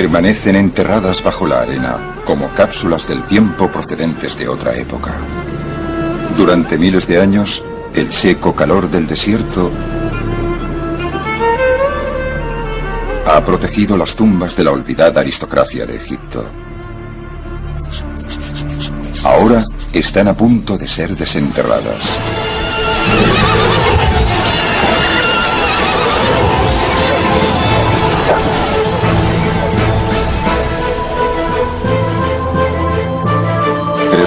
permanecen enterradas bajo la arena, como cápsulas del tiempo procedentes de otra época. Durante miles de años, el seco calor del desierto ha protegido las tumbas de la olvidada aristocracia de Egipto. Ahora están a punto de ser desenterradas.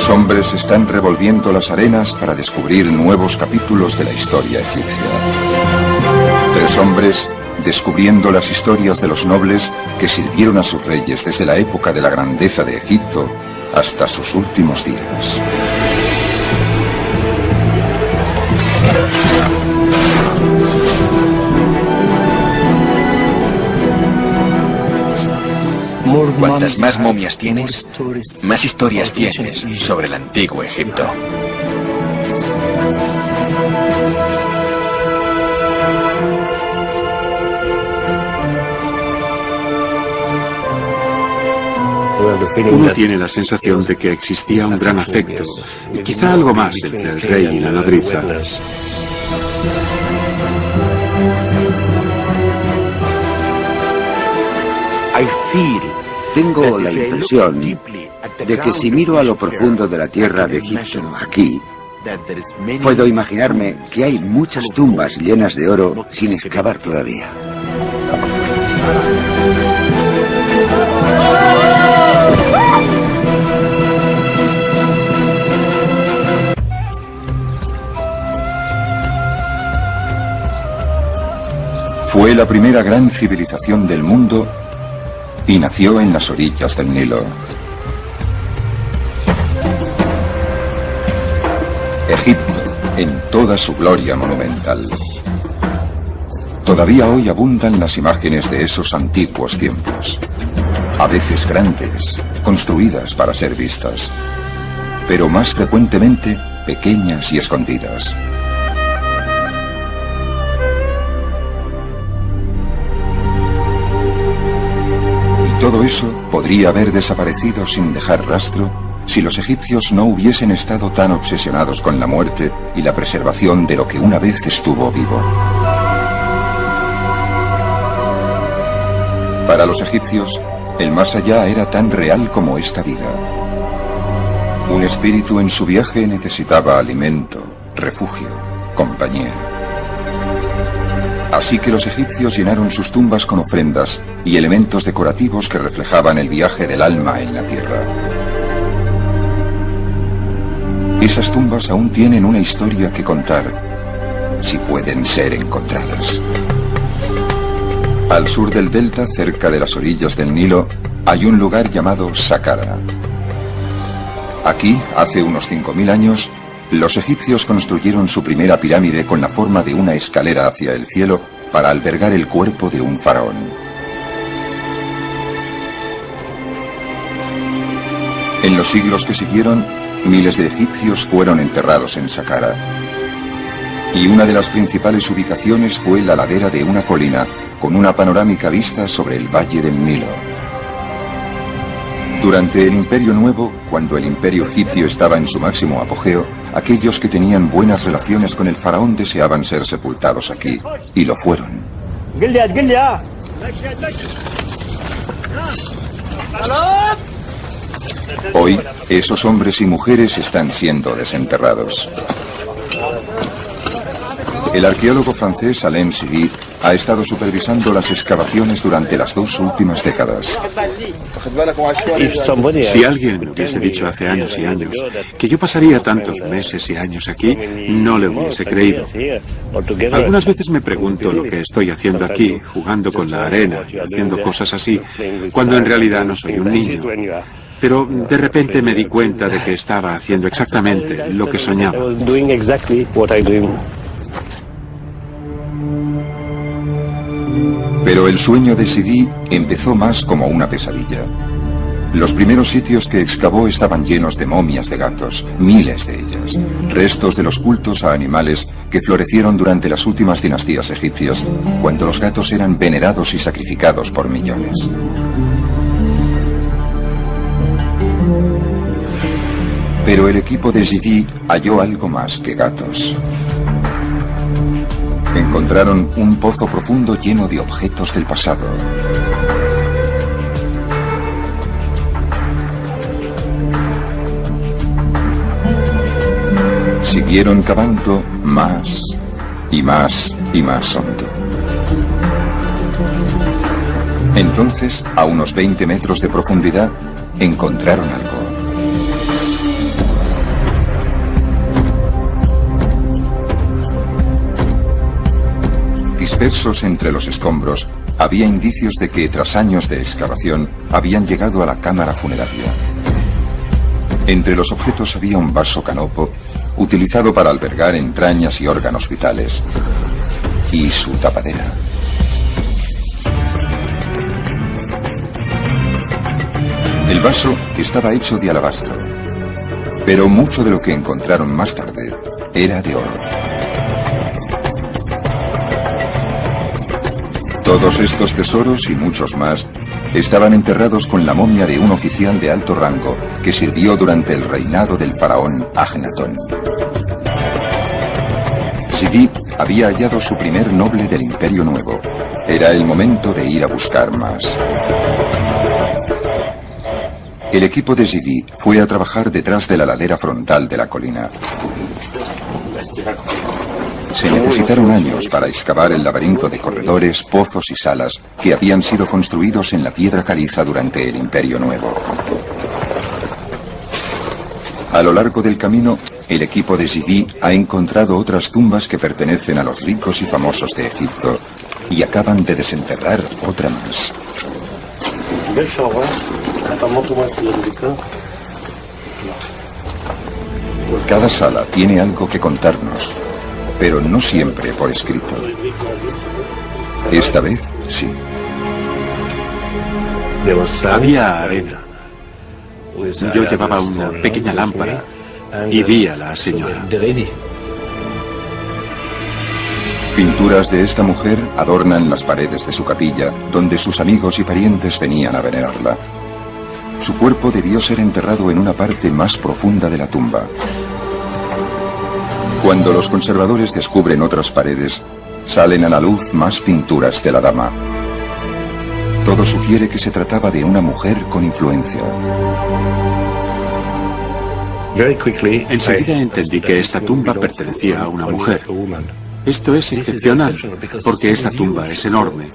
Tres hombres están revolviendo las arenas para descubrir nuevos capítulos de la historia egipcia. Tres hombres descubriendo las historias de los nobles que sirvieron a sus reyes desde la época de la grandeza de Egipto hasta sus últimos días. Cuantas más momias tienes, más historias tienes sobre el antiguo Egipto. Uno tiene la sensación de que existía un gran afecto, quizá algo más entre el rey y la nodriza. Tengo la impresión de que si miro a lo profundo de la tierra de Egipto, aquí, puedo imaginarme que hay muchas tumbas llenas de oro sin excavar todavía. Fue la primera gran civilización del mundo y nació en las orillas del Nilo. Egipto, en toda su gloria monumental. Todavía hoy abundan las imágenes de esos antiguos tiempos. A veces grandes, construidas para ser vistas, pero más frecuentemente pequeñas y escondidas. Todo eso podría haber desaparecido sin dejar rastro si los egipcios no hubiesen estado tan obsesionados con la muerte y la preservación de lo que una vez estuvo vivo. Para los egipcios, el más allá era tan real como esta vida. Un espíritu en su viaje necesitaba alimento, refugio, compañía. Así que los egipcios llenaron sus tumbas con ofrendas y elementos decorativos que reflejaban el viaje del alma en la tierra. Esas tumbas aún tienen una historia que contar, si pueden ser encontradas. Al sur del delta, cerca de las orillas del Nilo, hay un lugar llamado Saqqara. Aquí, hace unos 5000 años, los egipcios construyeron su primera pirámide con la forma de una escalera hacia el cielo para albergar el cuerpo de un faraón. En los siglos que siguieron, miles de egipcios fueron enterrados en Saqqara. Y una de las principales ubicaciones fue la ladera de una colina con una panorámica vista sobre el valle del Nilo. Durante el Imperio Nuevo, cuando el Imperio egipcio estaba en su máximo apogeo, aquellos que tenían buenas relaciones con el faraón deseaban ser sepultados aquí, y lo fueron. Hoy, esos hombres y mujeres están siendo desenterrados. El arqueólogo francés Alain Siri ha estado supervisando las excavaciones durante las 2 últimas décadas. Si alguien me hubiese dicho hace años y años que yo pasaría tantos meses y años aquí, no le hubiese creído. Algunas veces me pregunto lo que estoy haciendo aquí, jugando con la arena y haciendo cosas así, cuando en realidad no soy un niño. Pero de repente me di cuenta de que estaba haciendo exactamente lo que soñaba. Pero el sueño de Sidi empezó más como una pesadilla. Los primeros sitios que excavó estaban llenos de momias de gatos, miles de ellas, restos de los cultos a animales que florecieron durante las últimas dinastías egipcias, cuando los gatos eran venerados y sacrificados por millones. Pero el equipo de Zidi halló algo más que gatos. Encontraron un pozo profundo lleno de objetos del pasado. Siguieron cavando más y más y más hondo. Entonces, a unos 20 metros de profundidad, encontraron algo. Dispersos entre los escombros, había indicios de que tras años de excavación habían llegado a la cámara funeraria. Entre los objetos había un vaso canopo, utilizado para albergar entrañas y órganos vitales, y su tapadera. El vaso estaba hecho de alabastro, pero mucho de lo que encontraron más tarde era de oro. Todos estos tesoros y muchos más estaban enterrados con la momia de un oficial de alto rango que sirvió durante el reinado del faraón Ajenatón. Zidi había hallado su primer noble del Imperio Nuevo. Era el momento de ir a buscar más. El equipo de Zidi fue a trabajar detrás de la ladera frontal de la colina. Se necesitaron años para excavar el laberinto de corredores, pozos y salas que habían sido construidos en la piedra caliza durante el Imperio Nuevo. A lo largo del camino, el equipo de Zidi ha encontrado otras tumbas que pertenecen a los ricos y famosos de Egipto y acaban de desenterrar otra más. Cada sala tiene algo que contarnos, pero no siempre por escrito. Esta vez, sí. Había arena. Yo llevaba una pequeña lámpara y vi a la señora. Pinturas de esta mujer adornan las paredes de su capilla, donde sus amigos y parientes venían a venerarla. Su cuerpo debió ser enterrado en una parte más profunda de la tumba. Cuando los conservadores descubren otras paredes, salen a la luz más pinturas de la dama. Todo sugiere que se trataba de una mujer con influencia. Enseguida entendí que esta tumba pertenecía a una mujer. Esto es excepcional, porque esta tumba es enorme.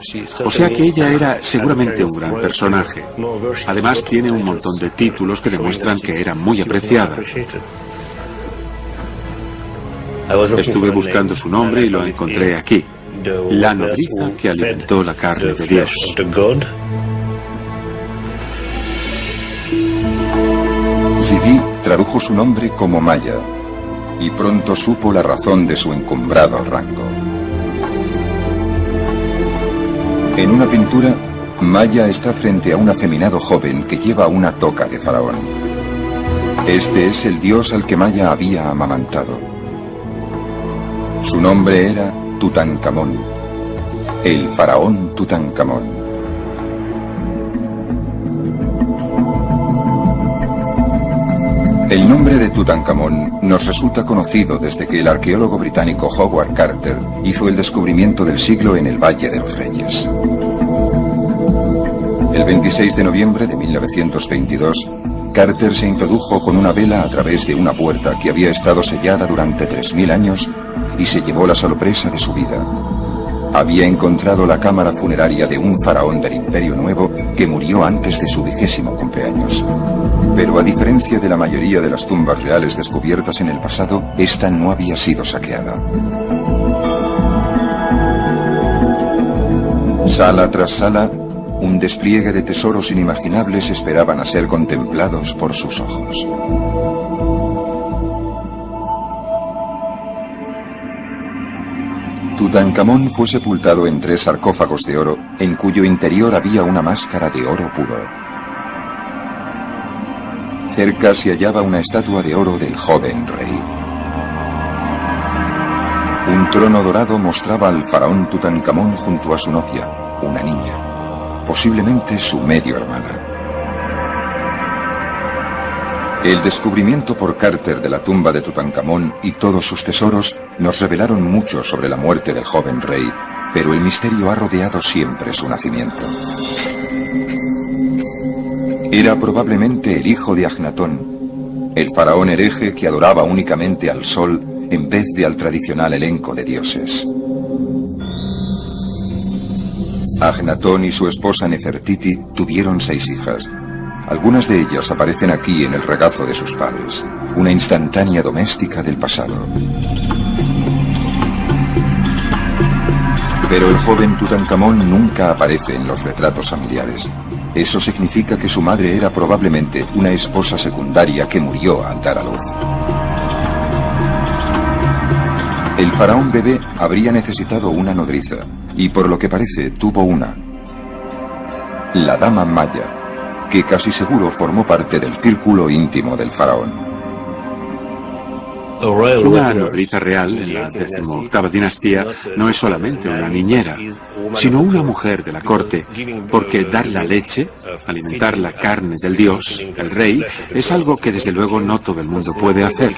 O sea que ella era seguramente un gran personaje. Además tiene un montón de títulos que demuestran que era muy apreciada. Estuve buscando su nombre y lo encontré aquí. La nodriza que alimentó la carne de Dios. Zidi tradujo su nombre como Maya y pronto supo la razón de su encumbrado rango. En una pintura, Maya está frente a un afeminado joven que lleva una toca de faraón. Este es el dios al que Maya había amamantado. Su nombre era Tutankamón, el faraón Tutankamón. El nombre de Tutankamón nos resulta conocido desde que el arqueólogo británico Howard Carter hizo el descubrimiento del siglo en el Valle de los Reyes. El 26 de noviembre de 1922, Carter se introdujo con una vela a través de una puerta que había estado sellada durante 3000 años y se llevó la sorpresa de su vida. Había encontrado la cámara funeraria de un faraón del Imperio Nuevo que murió antes de su 20º cumpleaños. Pero a diferencia de la mayoría de las tumbas reales descubiertas en el pasado, esta no había sido saqueada. Sala tras sala, un despliegue de tesoros inimaginables esperaban a ser contemplados por sus ojos. Tutankamón fue sepultado en 3 sarcófagos de oro, en cuyo interior había una máscara de oro puro. Cerca se hallaba una estatua de oro del joven rey. Un trono dorado mostraba al faraón Tutankamón junto a su novia, una niña, posiblemente su medio hermana. El descubrimiento por Carter de la tumba de Tutankamón y todos sus tesoros nos revelaron mucho sobre la muerte del joven rey, pero el misterio ha rodeado siempre su nacimiento. Era probablemente el hijo de Agnatón, el faraón hereje que adoraba únicamente al sol en vez de al tradicional elenco de dioses. Agnatón y su esposa Nefertiti tuvieron 6 hijas. Algunas de ellas aparecen aquí en el regazo de sus padres, una instantánea doméstica del pasado. Pero el joven Tutankamón nunca aparece en los retratos familiares. Eso significa que su madre era probablemente una esposa secundaria que murió al dar a luz. El faraón bebé habría necesitado una nodriza, y por lo que parece tuvo una. La dama Maya, que casi seguro formó parte del círculo íntimo del faraón. Una nodriza real en la 18ª dinastía no es solamente una niñera, sino una mujer de la corte, porque dar la leche, alimentar la carne del dios, el rey, es algo que desde luego no todo el mundo puede hacer.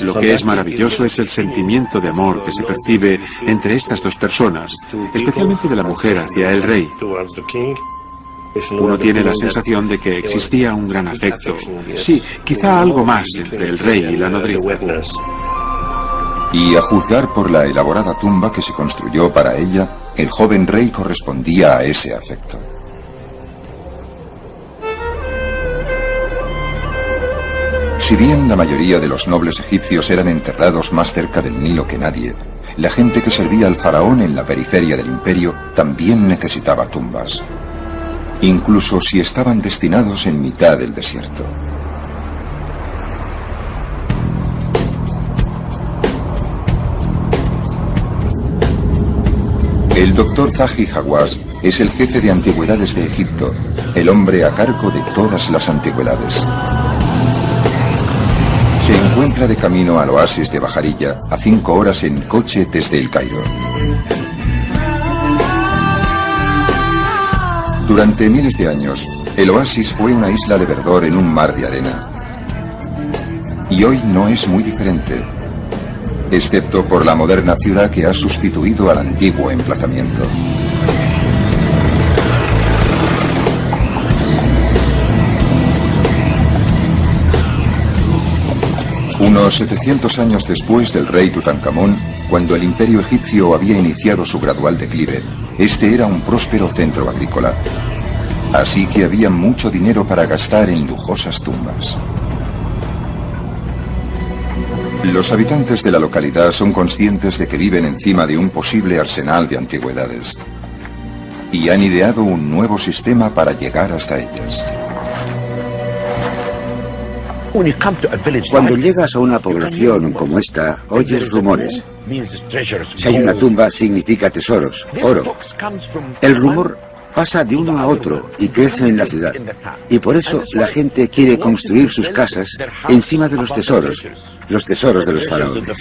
Lo que es maravilloso es el sentimiento de amor que se percibe entre estas dos personas, especialmente de la mujer hacia el rey. Uno tiene la sensación de que existía un gran afecto, sí, quizá algo más entre el rey y la nodriza. Y a juzgar por la elaborada tumba que se construyó para ella, el joven rey correspondía a ese afecto. Si bien la mayoría de los nobles egipcios eran enterrados más cerca del Nilo que nadie, la gente que servía al faraón en la periferia del imperio también necesitaba tumbas, incluso si estaban destinados en mitad del desierto. El doctor Zahi Hawass es el jefe de antigüedades de Egipto, el hombre a cargo de todas las antigüedades. Se encuentra de camino al oasis de Bajarilla, a 5 horas en coche desde el Cairo. Durante miles de años, el oasis fue una isla de verdor en un mar de arena. Y hoy no es muy diferente, excepto por la moderna ciudad que ha sustituido al antiguo emplazamiento. Unos 700 años después del rey Tutankamón, cuando el imperio egipcio había iniciado su gradual declive, este era un próspero centro agrícola. Así que había mucho dinero para gastar en lujosas tumbas. Los habitantes de la localidad son conscientes de que viven encima de un posible arsenal de antigüedades y han ideado un nuevo sistema para llegar hasta ellas. Cuando llegas a una población como esta, oyes rumores. Si hay una tumba, significa tesoros, oro. El rumor pasa de uno a otro y crece en la ciudad. Y por eso la gente quiere construir sus casas encima de los tesoros de los faraones.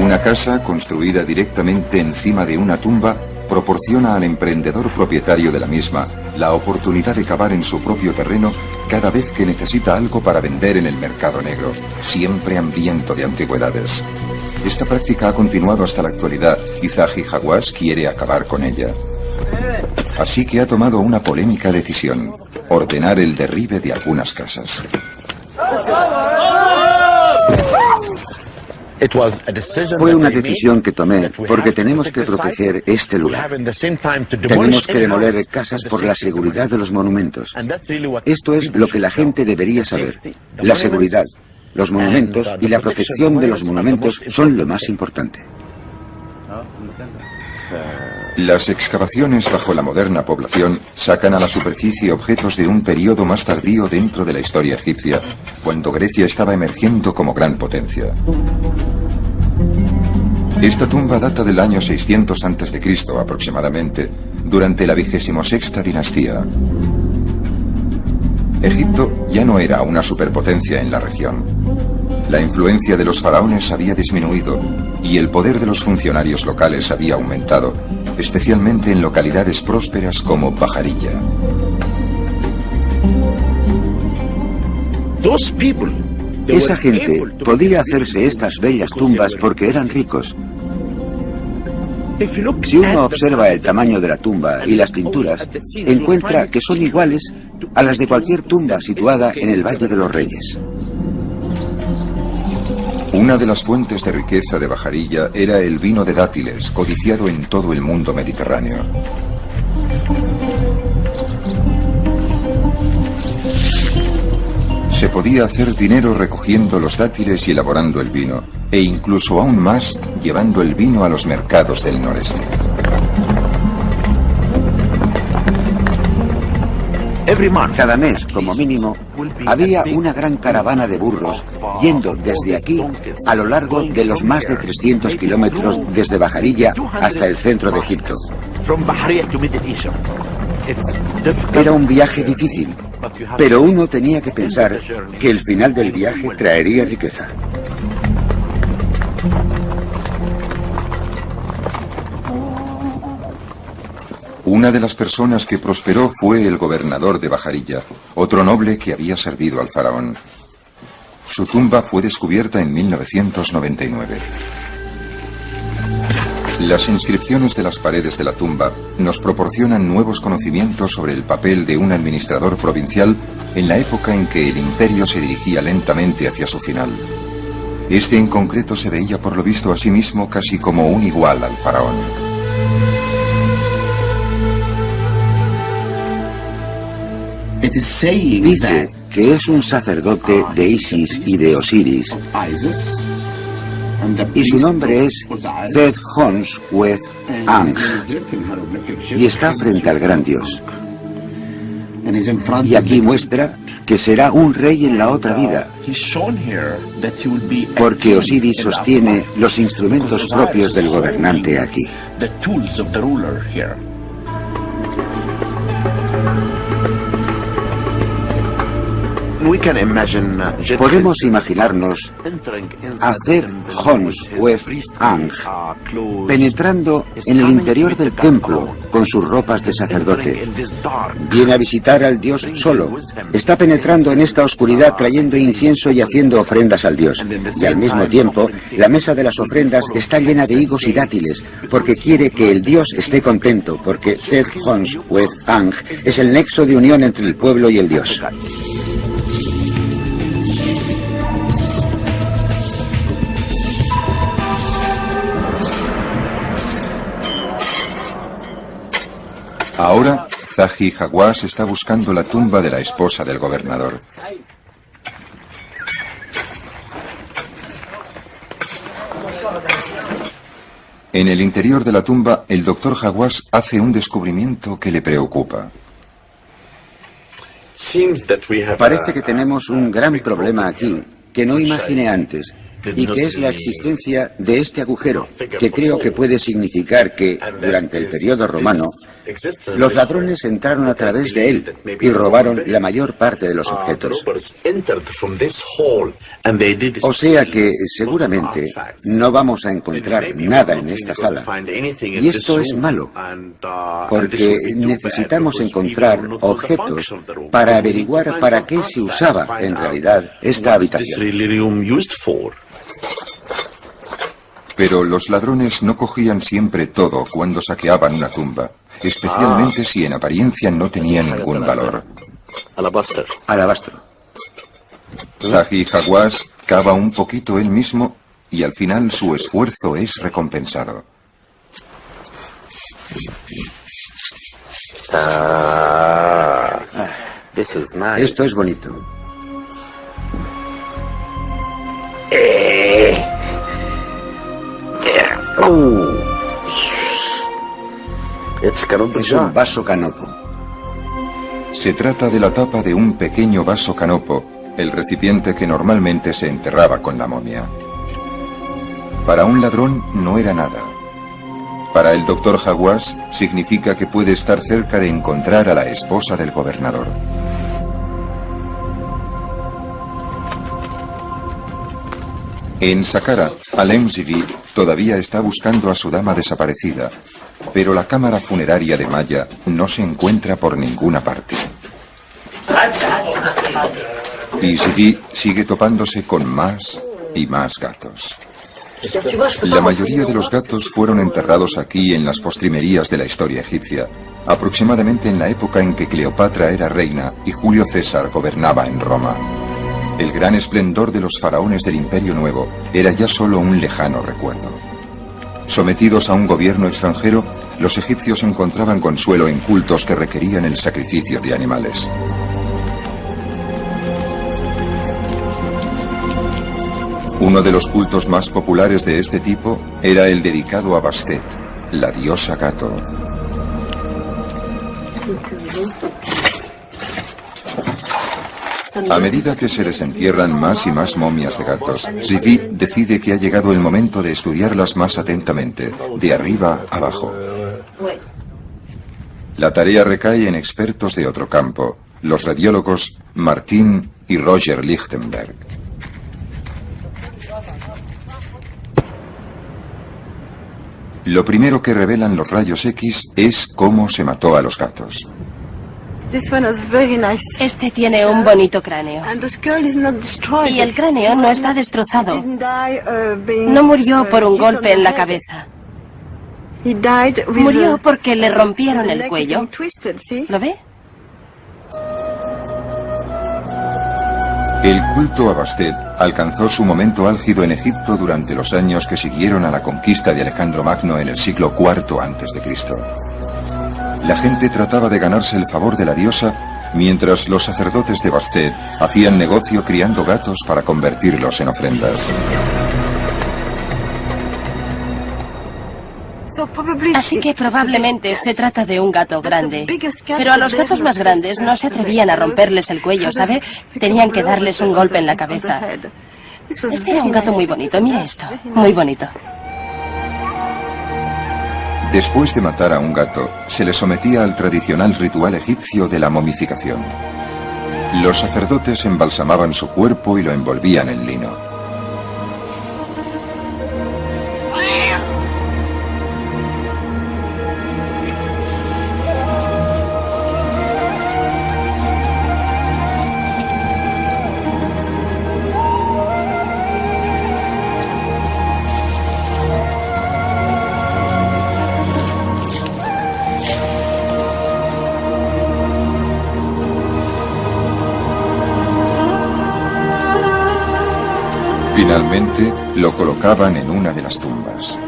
Una casa construida directamente encima de una tumba proporciona al emprendedor propietario de la misma la oportunidad de cavar en su propio terreno cada vez que necesita algo para vender en el mercado negro, siempre hambriento de antigüedades. Esta práctica ha continuado hasta la actualidad y Zahi Hawass quiere acabar con ella. Así que ha tomado una polémica decisión: ordenar el derribe de algunas casas. Fue una decisión que tomé porque tenemos que proteger este lugar. Tenemos que demoler casas por la seguridad de los monumentos. Esto es lo que la gente debería saber. La seguridad, los monumentos y la protección de los monumentos son lo más importante. Las excavaciones bajo la moderna población sacan a la superficie objetos de un periodo más tardío dentro de la historia egipcia, cuando Grecia estaba emergiendo como gran potencia. Esta tumba data del año 600 a.C. aproximadamente, durante la 26ª dinastía. Egipto ya no era una superpotencia en la región. La influencia de los faraones había disminuido y el poder de los funcionarios locales había aumentado, especialmente en localidades prósperas como Pajarilla. Esa gente podía hacerse estas bellas tumbas porque eran ricos. Si uno observa el tamaño de la tumba y las pinturas, encuentra que son iguales a las de cualquier tumba situada en el Valle de los Reyes. Una de las fuentes de riqueza de Pajarilla era el vino de dátiles, codiciado en todo el mundo mediterráneo. Se podía hacer dinero recogiendo los dátiles y elaborando el vino, e incluso aún más llevando el vino a los mercados del noreste. Cada mes, como mínimo, había una gran caravana de burros yendo desde aquí a lo largo de los más de 300 kilómetros desde Pajarilla hasta el centro de Egipto. Era un viaje difícil, pero uno tenía que pensar que el final del viaje traería riqueza. Una de las personas que prosperó fue el gobernador de Pajarilla, otro noble que había servido al faraón. Su tumba fue descubierta en 1999. Las inscripciones de las paredes de la tumba nos proporcionan nuevos conocimientos sobre el papel de un administrador provincial en la época en que el imperio se dirigía lentamente hacia su final. Este en concreto se veía por lo visto a sí mismo casi como un igual al faraón. Dice que es un sacerdote de Isis y de Osiris, y su nombre es Zed-Hons-Wez-Ankh, y está frente al gran dios. Y aquí muestra que será un rey en la otra vida, porque Osiris sostiene los instrumentos propios del gobernante aquí. Podemos imaginarnos a Zed-Hons-Wez-Ankh penetrando en el interior del templo con sus ropas de sacerdote. Viene a visitar al dios solo. Está penetrando en esta oscuridad trayendo incienso y haciendo ofrendas al dios. Y al mismo tiempo, la mesa de las ofrendas está llena de higos y dátiles, porque quiere que el dios esté contento, porque Zed-Hons-Wez-Ankh es el nexo de unión entre el pueblo y el dios. Ahora, Zahi Hawass está buscando la tumba de la esposa del gobernador. En el interior de la tumba, el doctor Hawass hace un descubrimiento que le preocupa. Parece que tenemos un gran problema aquí, que no imaginé antes, y que es la existencia de este agujero, que creo que puede significar que, durante el periodo romano, los ladrones entraron a través de él y robaron la mayor parte de los objetos. O sea que, seguramente, no vamos a encontrar nada en esta sala. Y esto es malo, porque necesitamos encontrar objetos para averiguar para qué se usaba, en realidad, esta habitación. Pero los ladrones no cogían siempre todo cuando saqueaban una tumba, especialmente si en apariencia no tenía ningún valor. Alabastro. Zahi Hawass cava un poquito él mismo y al final su esfuerzo es recompensado. Esto es bonito. Es un vaso canopo. Se trata de la tapa de un pequeño vaso canopo, el recipiente que normalmente se enterraba con la momia. Para un ladrón no era nada. Para el doctor Hawass significa que puede estar cerca de encontrar a la esposa del gobernador. En Saqqara, Al-Emzivi todavía está buscando a su dama desaparecida, Pero la cámara funeraria de Maya no se encuentra por ninguna parte. Y Zivi sigue topándose con más y más gatos. La mayoría de los gatos fueron enterrados aquí en las postrimerías de la historia egipcia, aproximadamente en la época en que Cleopatra era reina y Julio César gobernaba en Roma. El gran esplendor de los faraones del Imperio Nuevo era ya solo un lejano recuerdo. Sometidos a un gobierno extranjero, los egipcios encontraban consuelo en cultos que requerían el sacrificio de animales. Uno de los cultos más populares de este tipo era el dedicado a Bastet, la diosa gato. A medida que se desentierran más y más momias de gatos, Zivi decide que ha llegado el momento de estudiarlas más atentamente, de arriba abajo. La tarea recae en expertos de otro campo, los radiólogos Martin y Roger Lichtenberg. Lo primero que revelan los rayos X es cómo se mató a los gatos. Este tiene un bonito cráneo. Y el cráneo no está destrozado. No murió por un golpe en la cabeza. Murió porque le rompieron el cuello. ¿Lo ve? El culto a Bastet alcanzó su momento álgido en Egipto durante los años que siguieron a la conquista de Alejandro Magno en el siglo IV a.C. La gente trataba de ganarse el favor de la diosa, mientras los sacerdotes de Bastet hacían negocio criando gatos para convertirlos en ofrendas. Así que probablemente se trata de un gato grande. Pero a los gatos más grandes no se atrevían a romperles el cuello, ¿sabe? Tenían que darles un golpe en la cabeza. Este era un gato muy bonito, mire esto, muy bonito. Después de matar a un gato, se le sometía al tradicional ritual egipcio de la momificación. Los sacerdotes embalsamaban su cuerpo y lo envolvían en lino. Finalmente, lo colocaban en una de las tumbas.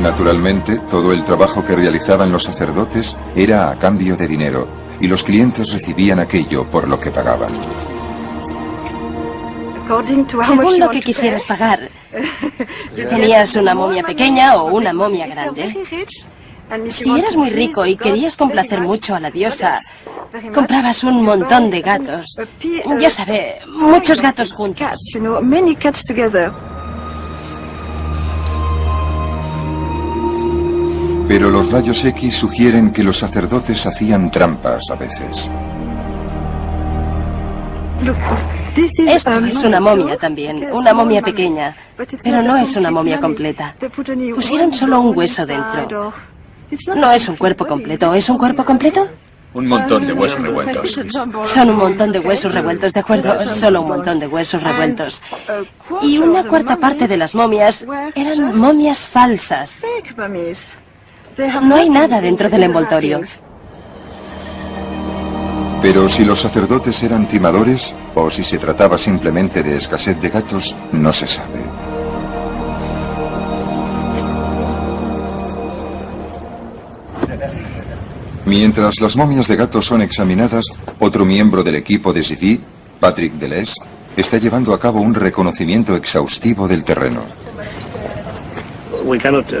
Naturalmente, todo el trabajo que realizaban los sacerdotes era a cambio de dinero, y los clientes recibían aquello por lo que pagaban. Según lo que quisieras pagar, ¿tenías una momia pequeña o una momia grande? Si eras muy rico y querías complacer mucho a la diosa, comprabas un montón de gatos. Ya sabe, muchos gatos juntos. Pero los rayos X sugieren que los sacerdotes hacían trampas a veces. Esto es una momia también, una momia pequeña, pero no es una momia completa. Pusieron solo un hueso dentro. No es un cuerpo completo, ¿es un cuerpo completo? Un montón de huesos revueltos. Son un montón de huesos revueltos, ¿de acuerdo? Solo un montón de huesos revueltos. Y una cuarta parte de las momias eran momias falsas. No hay nada dentro del envoltorio. Pero si los sacerdotes eran timadores o si se trataba simplemente de escasez de gatos, no se sabe. Mientras las momias de gatos son examinadas, otro miembro del equipo de Zivi, Patrick Deleuze, está llevando a cabo un reconocimiento exhaustivo del terreno.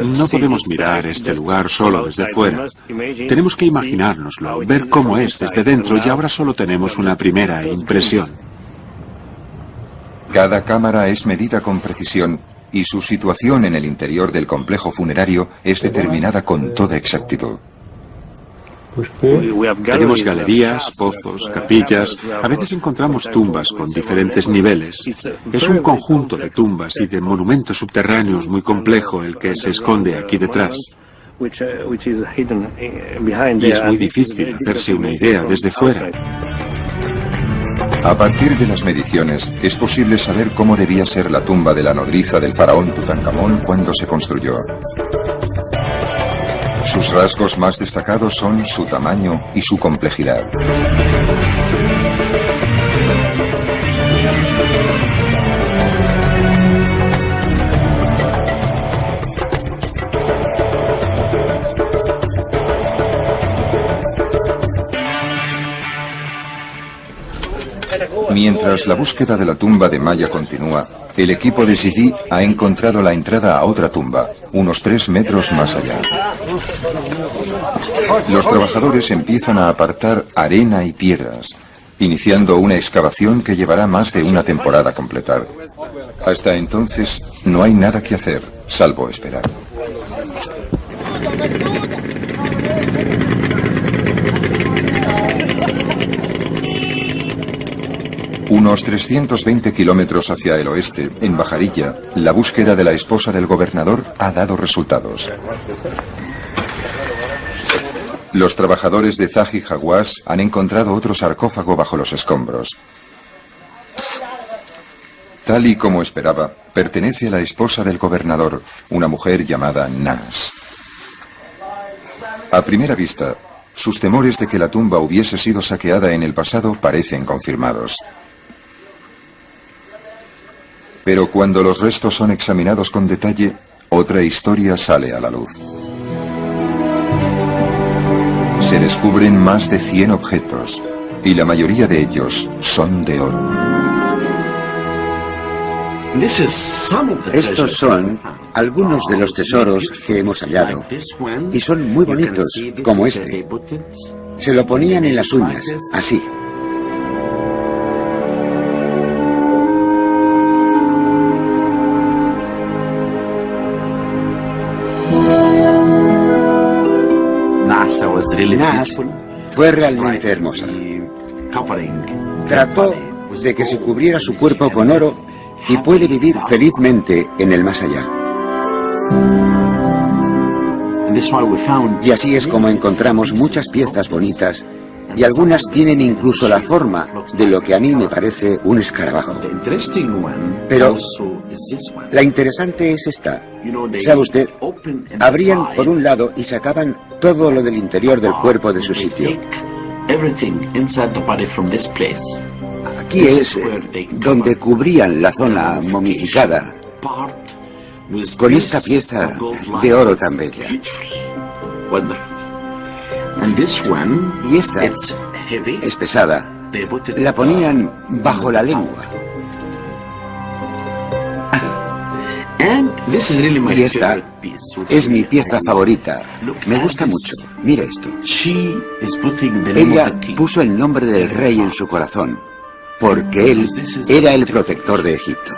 No podemos mirar este lugar solo desde fuera. Tenemos que imaginárnoslo, ver cómo es desde dentro, y ahora solo tenemos una primera impresión. Cada cámara es medida con precisión y su situación en el interior del complejo funerario es determinada con toda exactitud. Tenemos galerías, pozos, capillas. A veces encontramos tumbas con diferentes niveles. Es un conjunto de tumbas y de monumentos subterráneos muy complejo el que se esconde aquí detrás. Y es muy difícil hacerse una idea desde fuera. A partir de las mediciones, es posible saber cómo debía ser la tumba de la nodriza del faraón Tutankamón cuando se construyó. Sus rasgos más destacados son su tamaño y su complejidad. Mientras la búsqueda de la tumba de Maya continúa, el equipo de Sidi ha encontrado la entrada a otra tumba, unos 3 metros más allá. Los trabajadores empiezan a apartar arena y piedras, iniciando una excavación que llevará más de una temporada a completar. Hasta entonces, no hay nada que hacer, salvo esperar. Unos 320 kilómetros hacia el oeste, en Bajarilla, la búsqueda de la esposa del gobernador ha dado resultados. Los trabajadores de Zahi Hawass han encontrado otro sarcófago bajo los escombros. Tal y como esperaba, pertenece a la esposa del gobernador, una mujer llamada Nas. A primera vista, sus temores de que la tumba hubiese sido saqueada en el pasado parecen confirmados. Pero cuando los restos son examinados con detalle, otra historia sale a la luz. Se descubren más de 100 objetos, y la mayoría de ellos son de oro. Estos son algunos de los tesoros que hemos hallado, y son muy bonitos, como este. Se lo ponían en las uñas, así. Nas fue realmente hermosa. Trató de que se cubriera su cuerpo con oro y puede vivir felizmente en el más allá. Y así es como encontramos muchas piezas bonitas y algunas tienen incluso la forma de lo que a mí me parece un escarabajo. Pero la interesante es esta. ¿Sabe usted? Abrían por un lado y sacaban todo lo del interior del cuerpo de su sitio. Aquí es donde cubrían la zona momificada con esta pieza de oro tan bella. Y esta es pesada. La ponían bajo la lengua. Y esta es mi pieza favorita. Me gusta mucho. Mira esto. Ella puso el nombre del rey en su corazón, porque él era el protector de Egipto.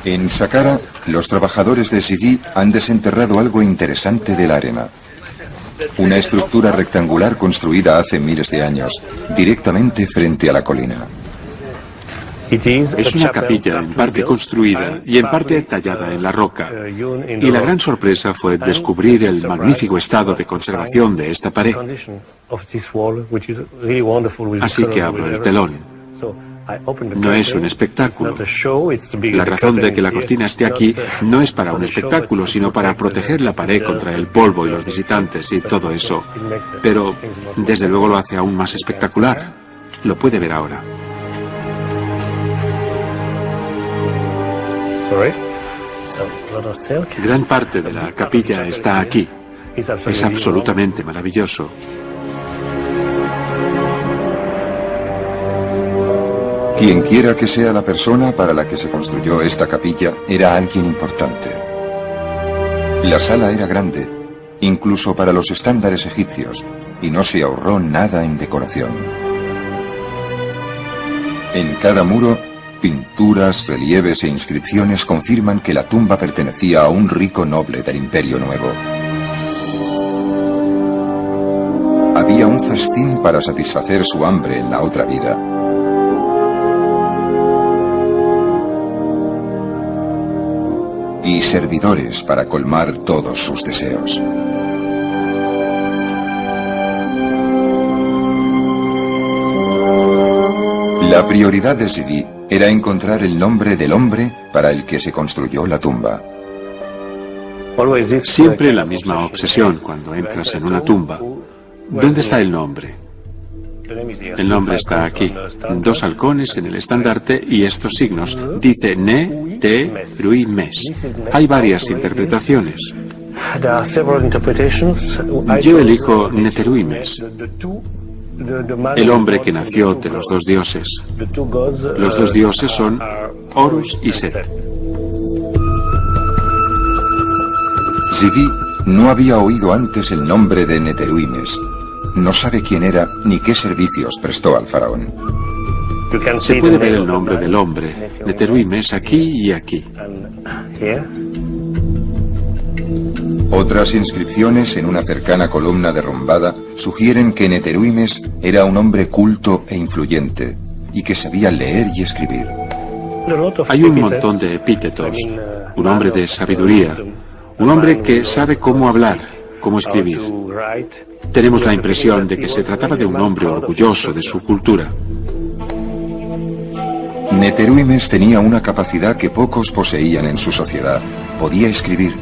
En Saqqara, los trabajadores de Sidi han desenterrado algo interesante de la arena. Una estructura rectangular construida hace miles de años, directamente frente a la colina. Es una capilla en parte construida y en parte tallada en la roca. Y la gran sorpresa fue descubrir el magnífico estado de conservación de esta pared. Así que abro el telón. No es un espectáculo. La razón de que la cortina esté aquí no es para un espectáculo, sino para proteger la pared contra el polvo y los visitantes y todo eso. Pero, desde luego, lo hace aún más espectacular. Lo puede ver ahora. Gran parte de la capilla está aquí. Es absolutamente maravilloso. Quien quiera que sea la persona para la que se construyó esta capilla, era alguien importante. La sala era grande, incluso para los estándares egipcios, y no se ahorró nada en decoración. En cada muro, Pinturas, relieves e inscripciones confirman que la tumba pertenecía a un rico noble del Imperio Nuevo. Había un festín para satisfacer su hambre en la otra vida. Y servidores para colmar todos sus deseos. La prioridad de Zvi era encontrar el nombre del hombre para el que se construyó la tumba. Siempre la misma obsesión cuando entras en una tumba. ¿Dónde está el nombre? El nombre está aquí. 2 halcones en el estandarte y estos signos. Dice Ne-Te-Rui-Mes. Hay varias interpretaciones. Yo elijo Neteruimes, el hombre que nació de los 2 dioses. Los 2 dioses son Horus y Set. Zvi no había oído antes el nombre de Neteruimes. No sabe quién era ni qué servicios prestó al faraón. Se puede ver el nombre del hombre, Neteruimes, aquí y aquí. Otras inscripciones en una cercana columna derrumbada sugieren que Neteruimes era un hombre culto e influyente y que sabía leer y escribir. Hay un montón de epítetos. Un hombre de sabiduría, un hombre que sabe cómo hablar, cómo escribir. Tenemos la impresión de que se trataba de un hombre orgulloso de su cultura. Neteruimes tenía una capacidad que pocos poseían en su sociedad. Podía escribir,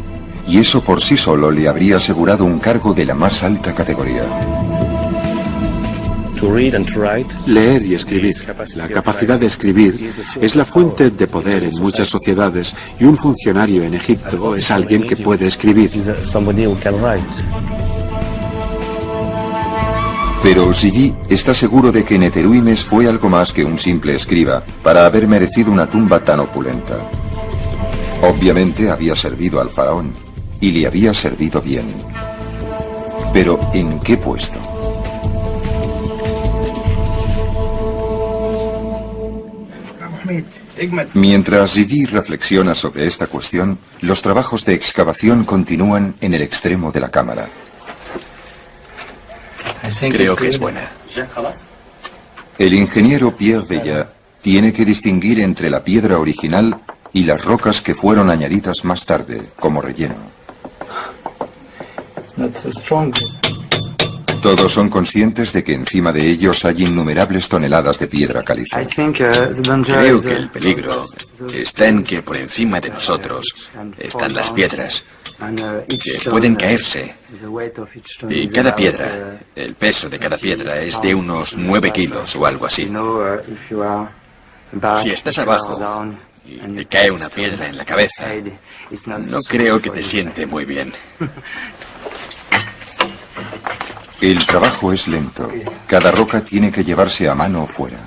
y eso por sí solo le habría asegurado un cargo de la más alta categoría. Leer y escribir. La capacidad de escribir es la fuente de poder en muchas sociedades y un funcionario en Egipto es alguien que puede escribir. Pero Zvi está seguro de que Neteruimes fue algo más que un simple escriba para haber merecido una tumba tan opulenta. Obviamente había servido al faraón, y le había servido bien. Pero ¿en qué puesto? Mientras Zvi reflexiona sobre esta cuestión, los trabajos de excavación continúan en el extremo de la cámara. Creo que es buena. El ingeniero Pierre Bella tiene que distinguir entre la piedra original y las rocas que fueron añadidas más tarde, como relleno. Todos son conscientes de que encima de ellos hay innumerables toneladas de piedra caliza. Creo que el peligro está en que por encima de nosotros están las piedras, que pueden caerse. Y cada piedra, el peso de cada piedra es de unos 9 kilos o algo así. Si estás abajo y te cae una piedra en la cabeza, no creo que te siente muy bien. El trabajo es lento. Cada roca tiene que llevarse a mano fuera.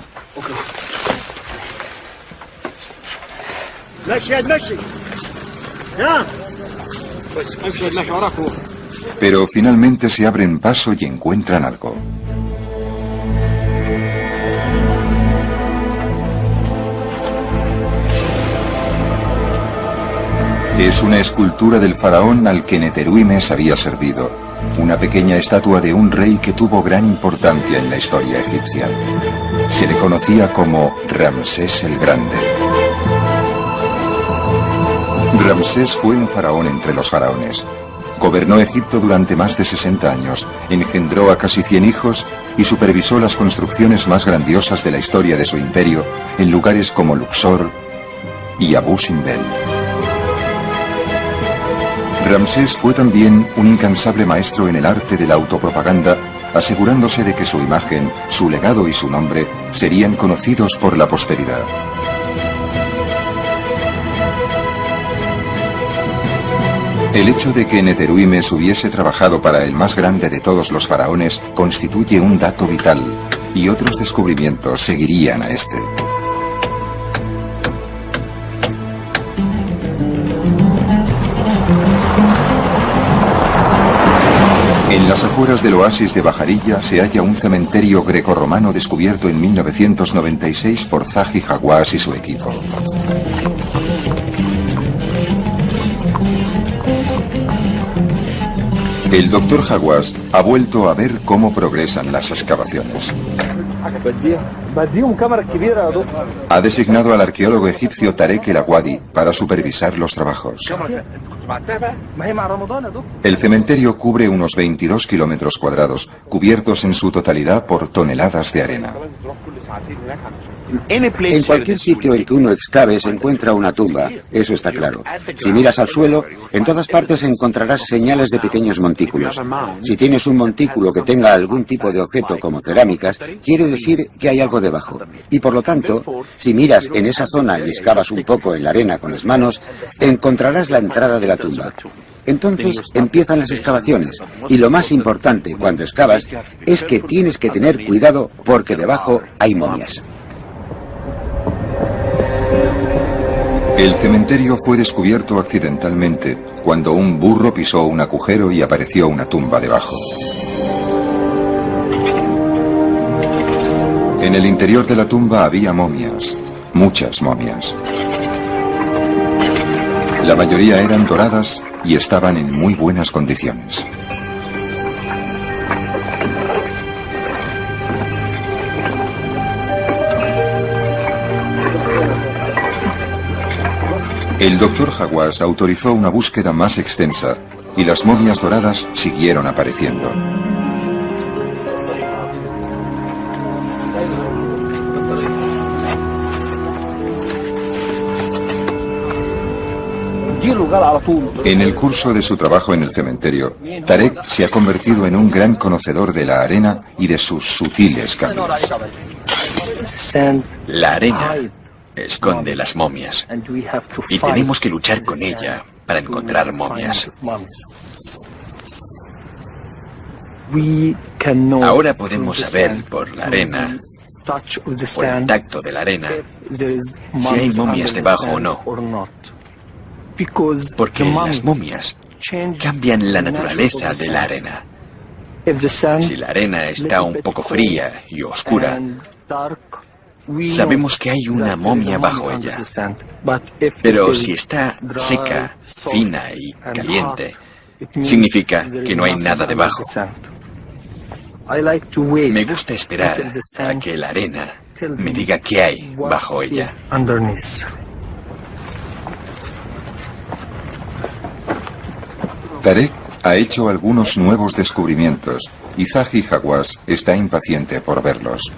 Pero finalmente se abren paso y encuentran algo. Es una escultura del faraón al que Neteruimes había servido. Una pequeña estatua de un rey que tuvo gran importancia en la historia egipcia. Se le conocía como Ramsés el Grande. Ramsés fue un faraón entre los faraones. Gobernó Egipto durante más de 60 años, engendró a casi 100 hijos y supervisó las construcciones más grandiosas de la historia de su imperio en lugares como Luxor y Abu Simbel. Ramsés fue también un incansable maestro en el arte de la autopropaganda, asegurándose de que su imagen, su legado y su nombre serían conocidos por la posteridad. El hecho de que Neteruimes hubiese trabajado para el más grande de todos los faraones constituye un dato vital, y otros descubrimientos seguirían a este. En las afueras afueras del oasis de Bajarilla se halla un cementerio grecorromano descubierto en 1996 por Zahi Hawass y su equipo. El Dr. Hawass ha vuelto a ver cómo progresan las excavaciones. Ha designado al arqueólogo egipcio Tarek El Awadi para supervisar los trabajos. El cementerio cubre unos 22 kilómetros cuadrados, cubiertos en su totalidad por toneladas de arena. En cualquier sitio en que uno excave se encuentra una tumba, eso está claro. Si miras al suelo, en todas partes encontrarás señales de pequeños montículos. Si tienes un montículo que tenga algún tipo de objeto como cerámicas, quiere decir que hay algo debajo. Y por lo tanto, si miras en esa zona y excavas un poco en la arena con las manos, encontrarás la entrada de la tumba. Entonces empiezan las excavaciones, y lo más importante cuando excavas es que tienes que tener cuidado porque debajo hay momias. El cementerio fue descubierto accidentalmente cuando un burro pisó un agujero y apareció una tumba debajo. En el interior de la tumba había momias, muchas momias. La mayoría eran doradas y estaban en muy buenas condiciones. El Dr. Hawass autorizó una búsqueda más extensa y las momias doradas siguieron apareciendo. En el curso de su trabajo en el cementerio, Tarek se ha convertido en un gran conocedor de la arena y de sus sutiles cambios. La arena esconde las momias y tenemos que luchar con ella para encontrar momias. Ahora podemos saber por la arena, por el tacto de la arena, si hay momias debajo o no. Porque las momias cambian la naturaleza de la arena. Si la arena está un poco fría y oscura, sabemos que hay una momia bajo ella. Pero si está seca, fina y caliente, significa que no hay nada debajo. Me gusta esperar a que la arena me diga qué hay bajo ella. Tarek ha hecho algunos nuevos descubrimientos y Zahi Hawass está impaciente por verlos.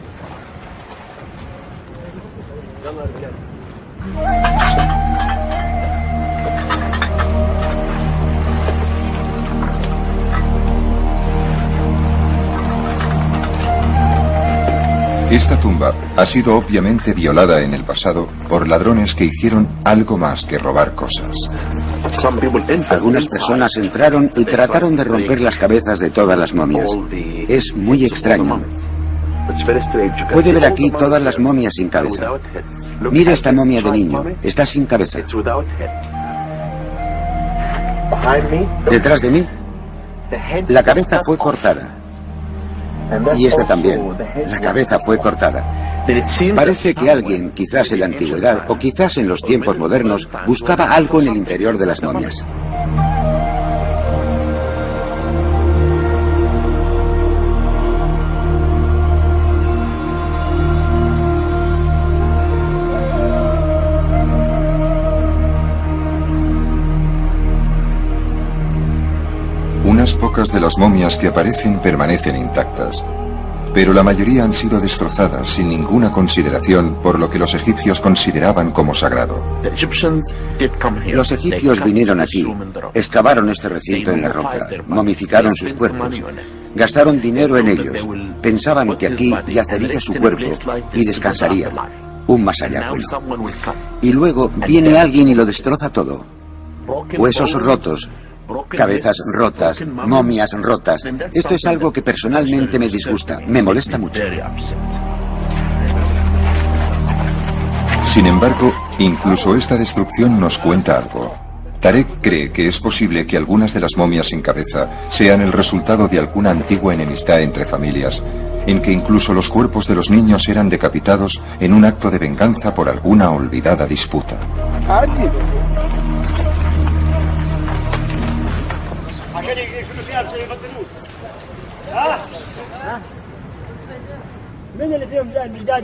Esta tumba ha sido obviamente violada en el pasado por ladrones que hicieron algo más que robar cosas. Algunas personas entraron y trataron de romper las cabezas de todas las momias. Es muy extraño. Puede ver aquí todas las momias sin cabeza. Mira esta momia de niño, está sin cabeza. Detrás de mí, la cabeza fue cortada. Y esta también, la cabeza fue cortada. Parece que alguien, quizás en la antigüedad o quizás en los tiempos modernos, buscaba algo en el interior de las momias. Unas pocas de las momias que aparecen permanecen intactas, pero la mayoría han sido destrozadas sin ninguna consideración por lo que los egipcios consideraban como sagrado. Los egipcios vinieron aquí, excavaron este recinto en la roca, momificaron sus cuerpos, gastaron dinero en ellos, pensaban que aquí yacería su cuerpo y descansaría, un más allá bueno. Y luego viene alguien y lo destroza todo. Huesos rotos, cabezas rotas, momias rotas. Esto es algo que personalmente me disgusta, me molesta mucho. Sin embargo, incluso esta destrucción nos cuenta algo. Tarek cree que es posible que algunas de las momias sin cabeza sean el resultado de alguna antigua enemistad entre familias, en que incluso los cuerpos de los niños eran decapitados en un acto de venganza por alguna olvidada disputa.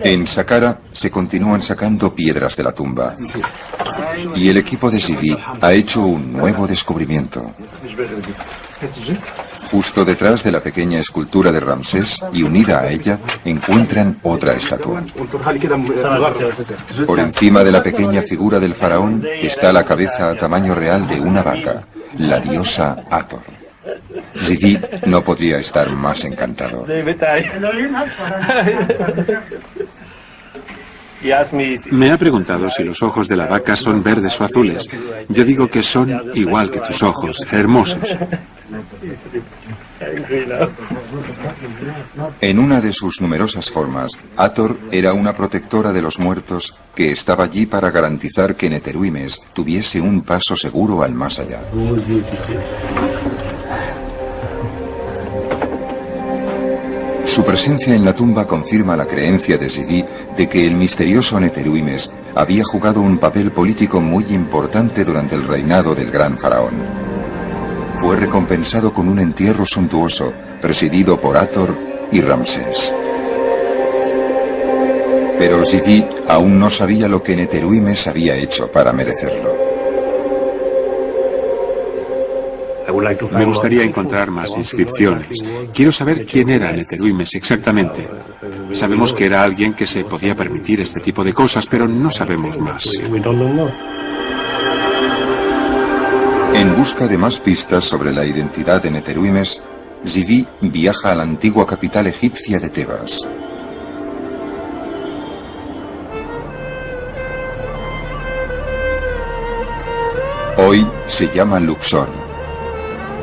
En Saqqara se continúan sacando piedras de la tumba y el equipo de Zivi ha hecho un nuevo descubrimiento. Justo detrás de la pequeña escultura de Ramsés y unida a ella encuentran otra estatua. Por encima de la pequeña figura del faraón está la cabeza a tamaño real de una vaca, la diosa Hathor. Zivi no podría estar más encantado. Me ha preguntado si los ojos de la vaca son verdes o azules. Yo digo que son igual que tus ojos, hermosos. En una de sus numerosas formas, Hathor era una protectora de los muertos que estaba allí para garantizar que Neteruimes tuviese un paso seguro al más allá. Su presencia en la tumba confirma la creencia de Zivi de que el misterioso Neteruimes había jugado un papel político muy importante durante el reinado del gran faraón. Fue recompensado con un entierro suntuoso, presidido por Hathor y Ramsés. Pero Zivi aún no sabía lo que Neteruimes había hecho para merecerlo. Me gustaría encontrar más inscripciones. Quiero saber quién era Neteruimes exactamente. Sabemos que era alguien que se podía permitir este tipo de cosas, pero no sabemos más. En busca de más pistas sobre la identidad de Neteruimes, Zivi viaja a la antigua capital egipcia de Tebas. Hoy se llama Luxor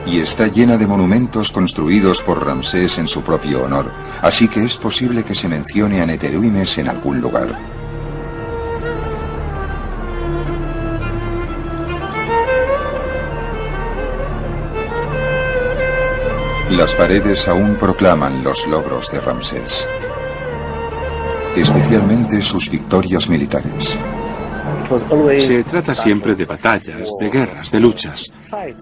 y está llena de monumentos construidos por Ramsés en su propio honor, así que es posible que se mencione a Neteruimes en algún lugar. Las paredes aún proclaman los logros de Ramsés, especialmente sus victorias militares. Se trata siempre de batallas, de guerras, de luchas.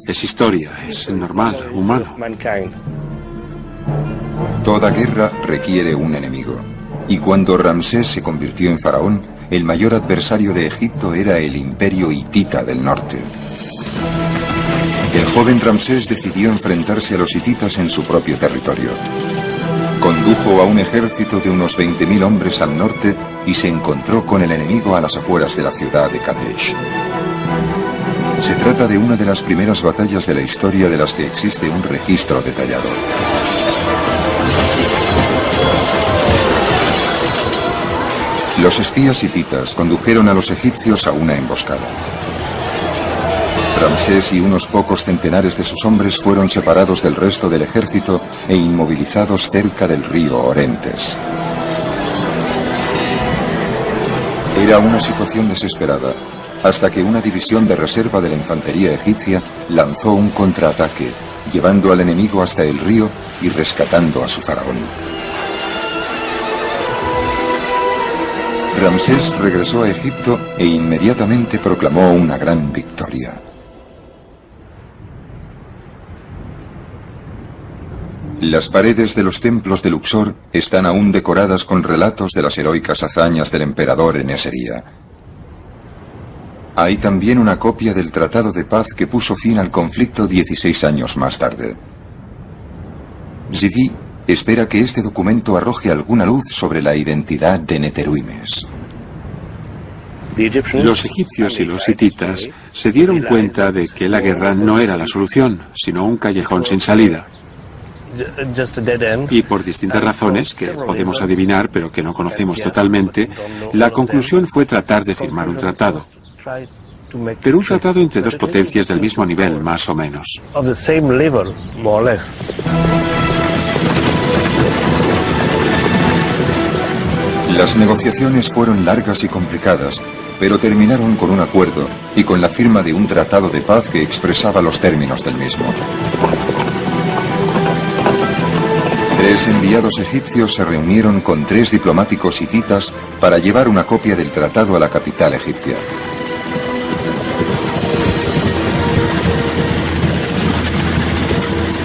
Es historia, es normal, humano. Toda guerra requiere un enemigo, y cuando Ramsés se convirtió en faraón, el mayor adversario de Egipto era el imperio hitita del norte. El joven Ramsés decidió enfrentarse a los hititas en su propio territorio. Condujo a un ejército de unos 20.000 hombres al norte y se encontró con el enemigo a las afueras de la ciudad de Kadesh. Se trata de una de las primeras batallas de la historia de las que existe un registro detallado. Los espías hititas condujeron a los egipcios a una emboscada. Ramsés y unos pocos centenares de sus hombres fueron separados del resto del ejército e inmovilizados cerca del río Orontes. Era una situación desesperada, hasta que una división de reserva de la infantería egipcia lanzó un contraataque, llevando al enemigo hasta el río y rescatando a su faraón. Ramsés regresó a Egipto e inmediatamente proclamó una gran victoria. Las paredes de los templos de Luxor están aún decoradas con relatos de las heroicas hazañas del emperador en ese día. Hay también una copia del tratado de paz que puso fin al conflicto 16 años más tarde. Zivi espera que este documento arroje alguna luz sobre la identidad de Neteruimes. Los egipcios y los hititas se dieron cuenta de que la guerra no era la solución, sino un callejón sin salida. Y por distintas razones, que podemos adivinar pero que no conocemos totalmente, la conclusión fue tratar de firmar un tratado. Pero un tratado entre dos potencias del mismo nivel, más o menos. Las negociaciones fueron largas y complicadas, pero terminaron con un acuerdo y con la firma de un tratado de paz que expresaba los términos del mismo. 3 enviados egipcios se reunieron con 3 diplomáticos hititas para llevar una copia del tratado a la capital egipcia.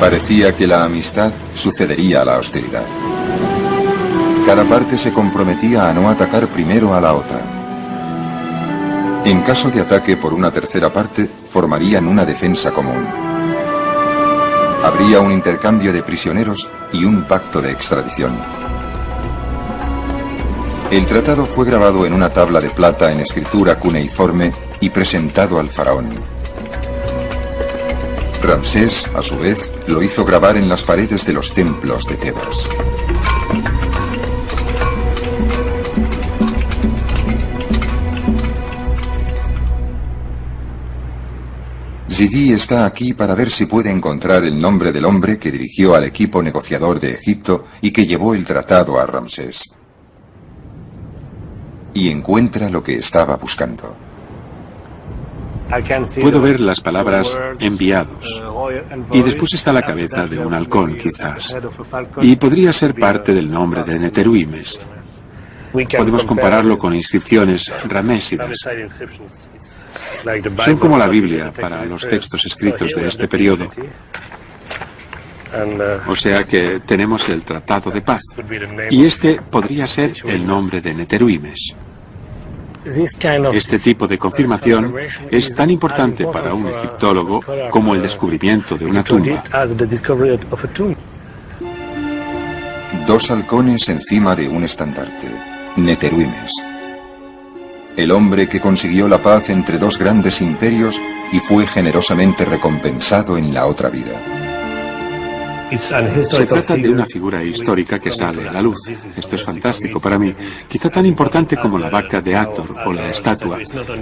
Parecía que la amistad sucedería a la hostilidad. Cada parte se comprometía a no atacar primero a la otra. En caso de ataque por una tercera parte, formarían una defensa común. Habría un intercambio de prisioneros y un pacto de extradición. El tratado fue grabado en una tabla de plata en escritura cuneiforme y presentado al faraón. Ramsés, a su vez, lo hizo grabar en las paredes de los templos de Tebas. Zidi está aquí para ver si puede encontrar el nombre del hombre que dirigió al equipo negociador de Egipto y que llevó el tratado a Ramsés. Y encuentra lo que estaba buscando. Puedo ver las palabras enviados. Y después está la cabeza de un halcón, quizás. Y podría ser parte del nombre de Neteruimes. Podemos compararlo con inscripciones ramésidas. Son como la Biblia para los textos escritos de este periodo. O sea que tenemos el Tratado de Paz. Y este podría ser el nombre de Neteruimes. Este tipo de confirmación es tan importante para un egiptólogo como el descubrimiento de una tumba. 2 halcones encima de un estandarte. Neteruimes. El hombre que consiguió la paz entre 2 grandes imperios y fue generosamente recompensado en la otra vida. Se trata de una figura histórica que sale a la luz. Esto es fantástico para mí. Quizá tan importante como la vaca de Hathor o la estatua.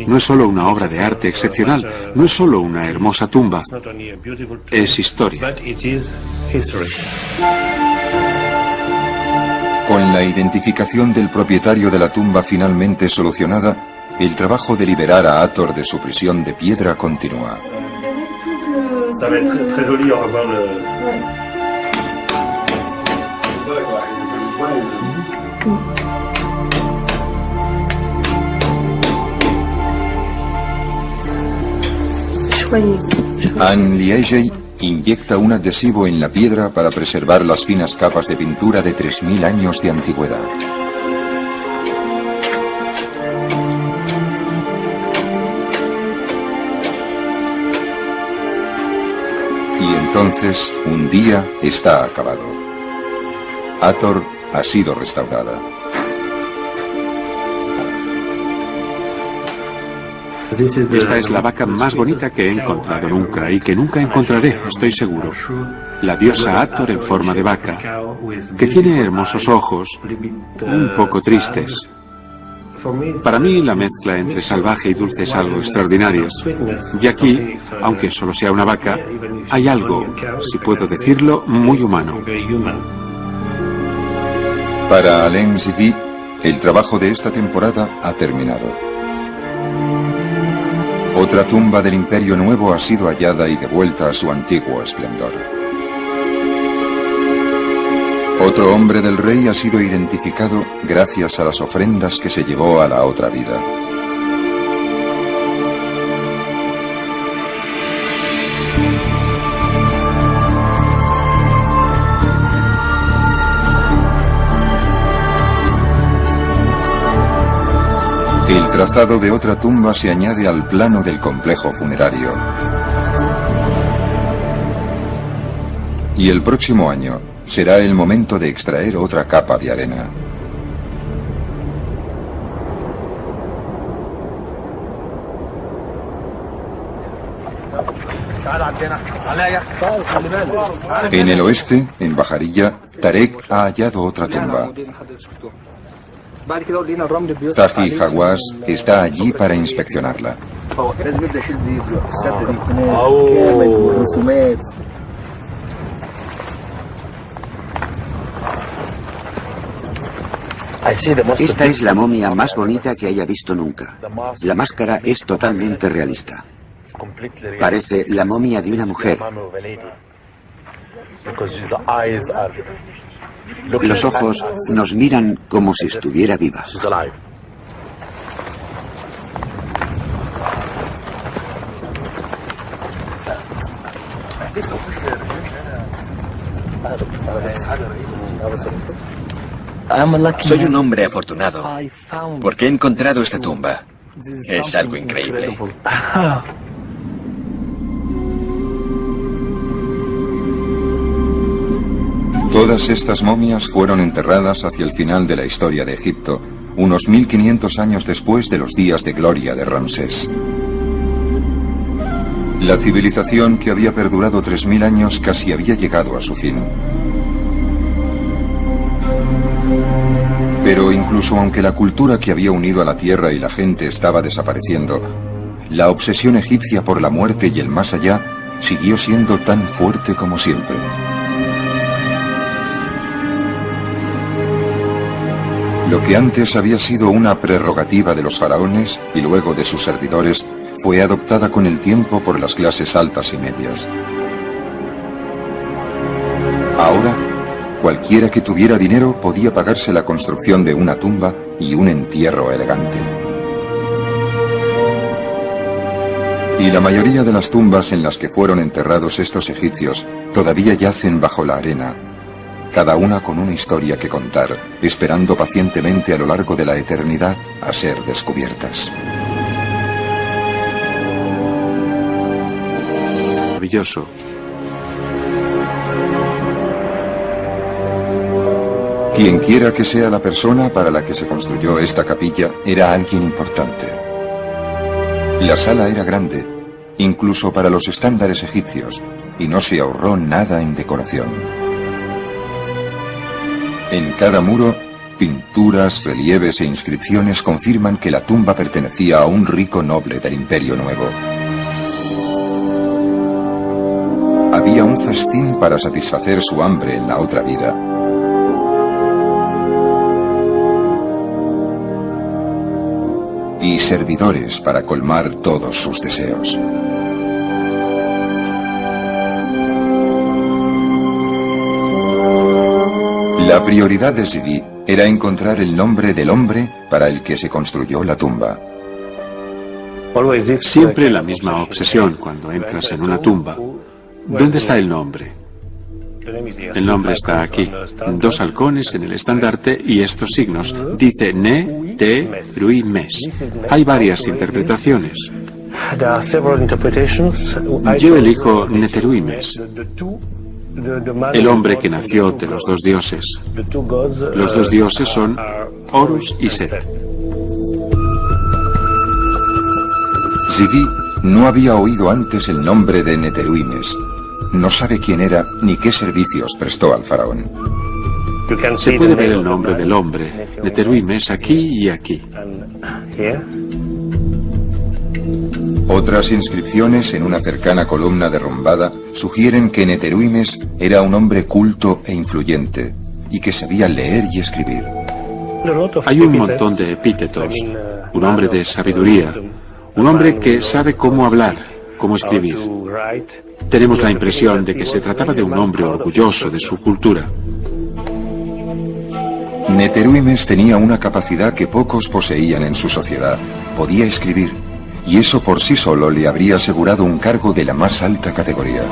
No es solo una obra de arte excepcional, no es solo una hermosa tumba. Es historia. Con la identificación del propietario de la tumba finalmente solucionada, el trabajo de liberar a Hathor de su prisión de piedra continúa. Anne Liegey inyecta un adhesivo en la piedra para preservar las finas capas de pintura de 3000 años de antigüedad. Y entonces, un día está acabado. Hathor ha sido restaurada. Esta es la vaca más bonita que he encontrado nunca y que nunca encontraré, estoy seguro. La diosa Hathor en forma de vaca, que tiene hermosos ojos, un poco tristes. Para mí la mezcla entre salvaje y dulce es algo extraordinario. Y aquí, aunque solo sea una vaca, hay algo, si puedo decirlo, muy humano. Para Alain Zidi, el trabajo de esta temporada ha terminado. Otra tumba del Imperio Nuevo ha sido hallada y devuelta a su antiguo esplendor. Otro hombre del rey ha sido identificado gracias a las ofrendas que se llevó a la otra vida. El trazado de otra tumba se añade al plano del complejo funerario. Y el próximo año será el momento de extraer otra capa de arena. En el oeste, en Bajarilla, Tarek ha hallado otra tumba. Taji Hawass está allí para inspeccionarla. Esta es la momia más bonita que haya visto nunca. La máscara es totalmente realista. Parece la momia de una mujer. Los ojos nos miran como si estuviera viva. Soy un hombre afortunado porque he encontrado esta tumba. Es algo increíble. Todas estas momias fueron enterradas hacia el final de la historia de Egipto, unos 1500 años después de los días de gloria de Ramsés. La civilización, que había perdurado 3000 años, casi había llegado a su fin. Pero incluso aunque la cultura que había unido a la tierra y la gente estaba desapareciendo, la obsesión egipcia por la muerte y el más allá siguió siendo tan fuerte como siempre. Lo que antes había sido una prerrogativa de los faraones y luego de sus servidores, fue adoptada con el tiempo por las clases altas y medias. Ahora, cualquiera que tuviera dinero podía pagarse la construcción de una tumba y un entierro elegante. Y la mayoría de las tumbas en las que fueron enterrados estos egipcios todavía yacen bajo la arena, cada una con una historia que contar, esperando pacientemente a lo largo de la eternidad a ser descubiertas. Maravilloso. Quienquiera que sea la persona para la que se construyó esta capilla, era alguien importante. La sala era grande, incluso para los estándares egipcios, y no se ahorró nada en decoración. En cada muro, pinturas, relieves e inscripciones confirman que la tumba pertenecía a un rico noble del Imperio Nuevo. Había un festín para satisfacer su hambre en la otra vida. Y servidores para colmar todos sus deseos. La prioridad de Ziggy era encontrar el nombre del hombre para el que se construyó la tumba. Siempre la misma obsesión cuando entras en una tumba. ¿Dónde está el nombre? El nombre está aquí. 2 halcones en el estandarte y estos signos. Dice Ne-Te-Rui-Mes. Hay varias interpretaciones. Yo elijo Neteruimes, el hombre que nació de los 2 dioses. Los 2 dioses son Horus y Set. Ziggy no había oído antes el nombre de Neteruimes. No sabe quién era ni qué servicios prestó al faraón. Se puede ver el nombre del hombre, Neteruimes, aquí y aquí. Otras inscripciones en una cercana columna derrumbada sugieren que Neteruimes era un hombre culto e influyente y que sabía leer y escribir. Hay un montón de epítetos. Un hombre de sabiduría, un hombre que sabe cómo hablar, cómo escribir. Tenemos la impresión de que se trataba de un hombre orgulloso de su cultura. Neteruimes tenía una capacidad que pocos poseían en su sociedad. Podía escribir, y eso por sí solo le habría asegurado un cargo de la más alta categoría.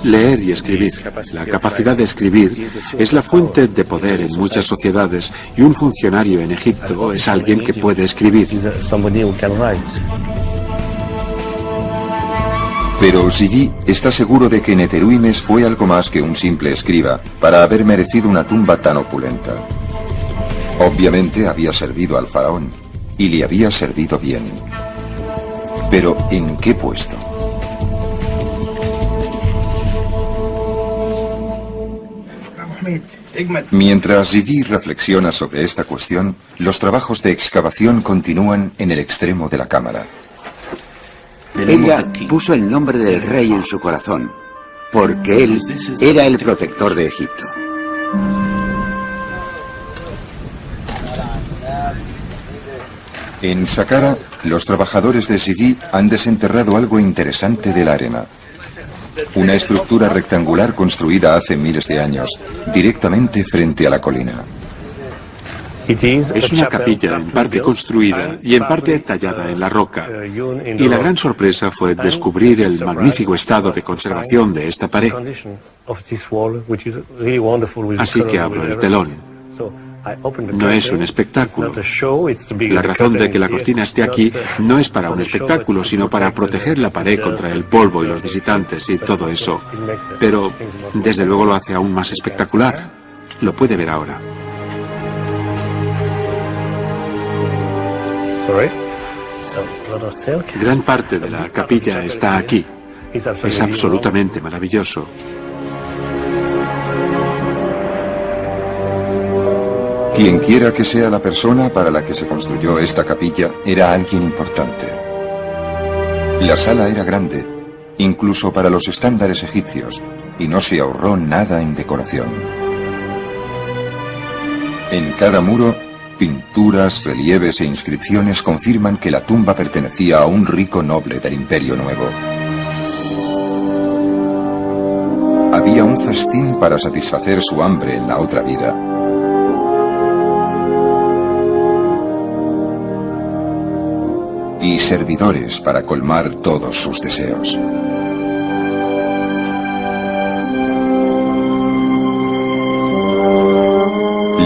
Leer y escribir. La capacidad de escribir es la fuente de poder en muchas sociedades y un funcionario en Egipto es alguien que puede escribir. Pero Ziggy está seguro de que Neteruimes fue algo más que un simple escriba para haber merecido una tumba tan opulenta. Obviamente había servido al faraón, y le había servido bien. Pero ¿en qué puesto? Mientras Ziggy reflexiona sobre esta cuestión, los trabajos de excavación continúan en el extremo de la cámara. Ella puso el nombre del rey en su corazón, porque él era el protector de Egipto. En Saqqara, los trabajadores de Sidi han desenterrado algo interesante de la arena. Una estructura rectangular construida hace miles de años, directamente frente a la colina. Es una capilla en parte construida y en parte tallada en la roca. Y la gran sorpresa fue descubrir el magnífico estado de conservación de esta pared. Así que abro el telón. No es un espectáculo. La razón de que la cortina esté aquí no es para un espectáculo, sino para proteger la pared contra el polvo y los visitantes y todo eso. Pero, desde luego, lo hace aún más espectacular. Lo puede ver ahora. Gran parte de la capilla está aquí. Es absolutamente maravilloso. Quien quiera que sea la persona para la que se construyó esta capilla, era alguien importante. La sala era grande, incluso para los estándares egipcios, y no se ahorró nada en decoración. En cada muro, pinturas, relieves e inscripciones confirman que la tumba pertenecía a un rico noble del Imperio Nuevo. Había un festín para satisfacer su hambre en la otra vida. Y servidores para colmar todos sus deseos.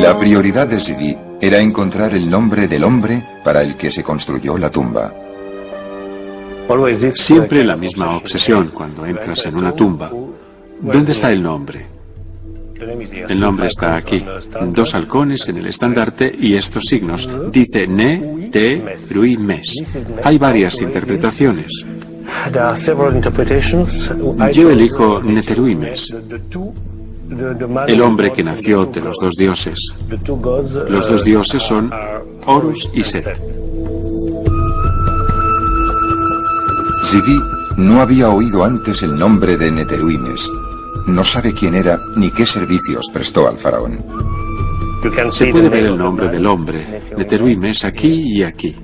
La prioridad de Sidi era encontrar el nombre del hombre para el que se construyó la tumba. Siempre la misma obsesión cuando entras en una tumba. ¿Dónde está el nombre? El nombre está aquí. 2 halcones en el estandarte y estos signos. Dice Ne-Te-Rui-Mes. Hay varias interpretaciones. Yo elijo Neteruimes, el hombre que nació de los 2 dioses. Los 2 dioses son Horus y Set. Sidi no había oído antes el nombre de Neteruimes. No sabe quién era ni qué servicios prestó al faraón. Se puede ver el nombre del hombre, Neteruimes, aquí y aquí.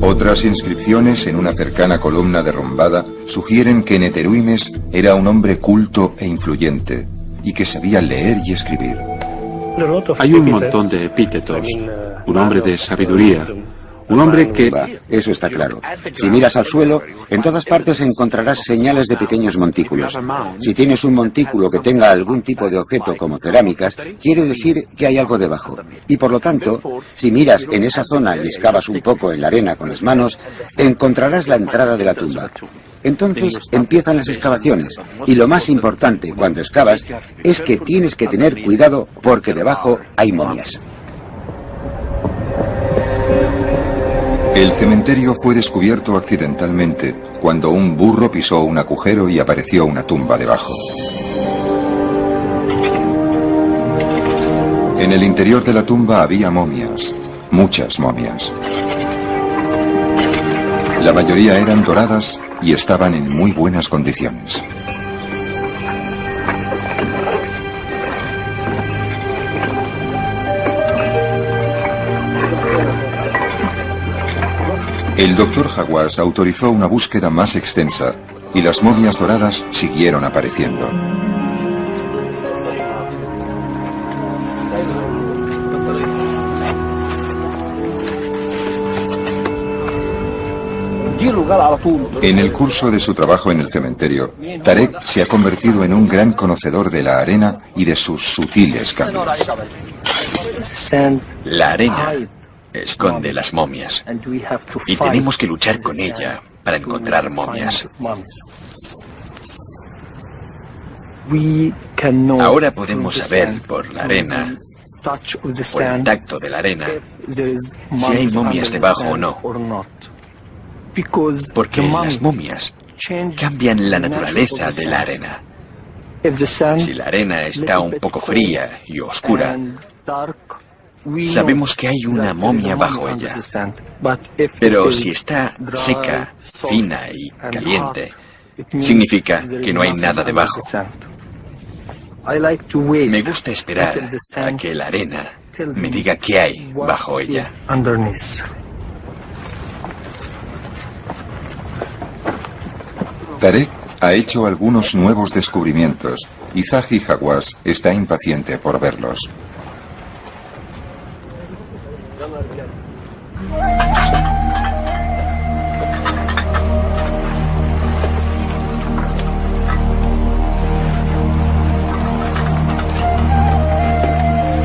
Otras inscripciones en una cercana columna derrumbada sugieren que Neteruimes era un hombre culto e influyente y que sabía leer y escribir. Hay un montón de epítetos. Un hombre de sabiduría. Un hombre que... Eso está claro. Si miras al suelo, en todas partes encontrarás señales de pequeños montículos. Si tienes un montículo que tenga algún tipo de objeto como cerámicas, quiere decir que hay algo debajo. Y por lo tanto, si miras en esa zona y excavas un poco en la arena con las manos, encontrarás la entrada de la tumba. Entonces empiezan las excavaciones. Y lo más importante cuando excavas es que tienes que tener cuidado porque debajo hay momias. El cementerio fue descubierto accidentalmente cuando un burro pisó un agujero y apareció una tumba debajo. En el interior de la tumba había momias, muchas momias. La mayoría eran doradas y estaban en muy buenas condiciones. El doctor Hawass autorizó una búsqueda más extensa y las momias doradas siguieron apareciendo. En el curso de su trabajo en el cementerio, Tarek se ha convertido en un gran conocedor de la arena y de sus sutiles cambios. La arena esconde las momias y tenemos que luchar con ella para encontrar momias. Ahora podemos saber por la arena, por el tacto de la arena, si hay momias debajo o no. Porque las momias cambian la naturaleza de la arena. Si la arena está un poco fría y oscura, sabemos que hay una momia bajo ella. Pero si está seca, fina y caliente, significa que no hay nada debajo. Me gusta esperar a que la arena me diga qué hay bajo ella. Tarek ha hecho algunos nuevos descubrimientos y Zahi Hawass está impaciente por verlos.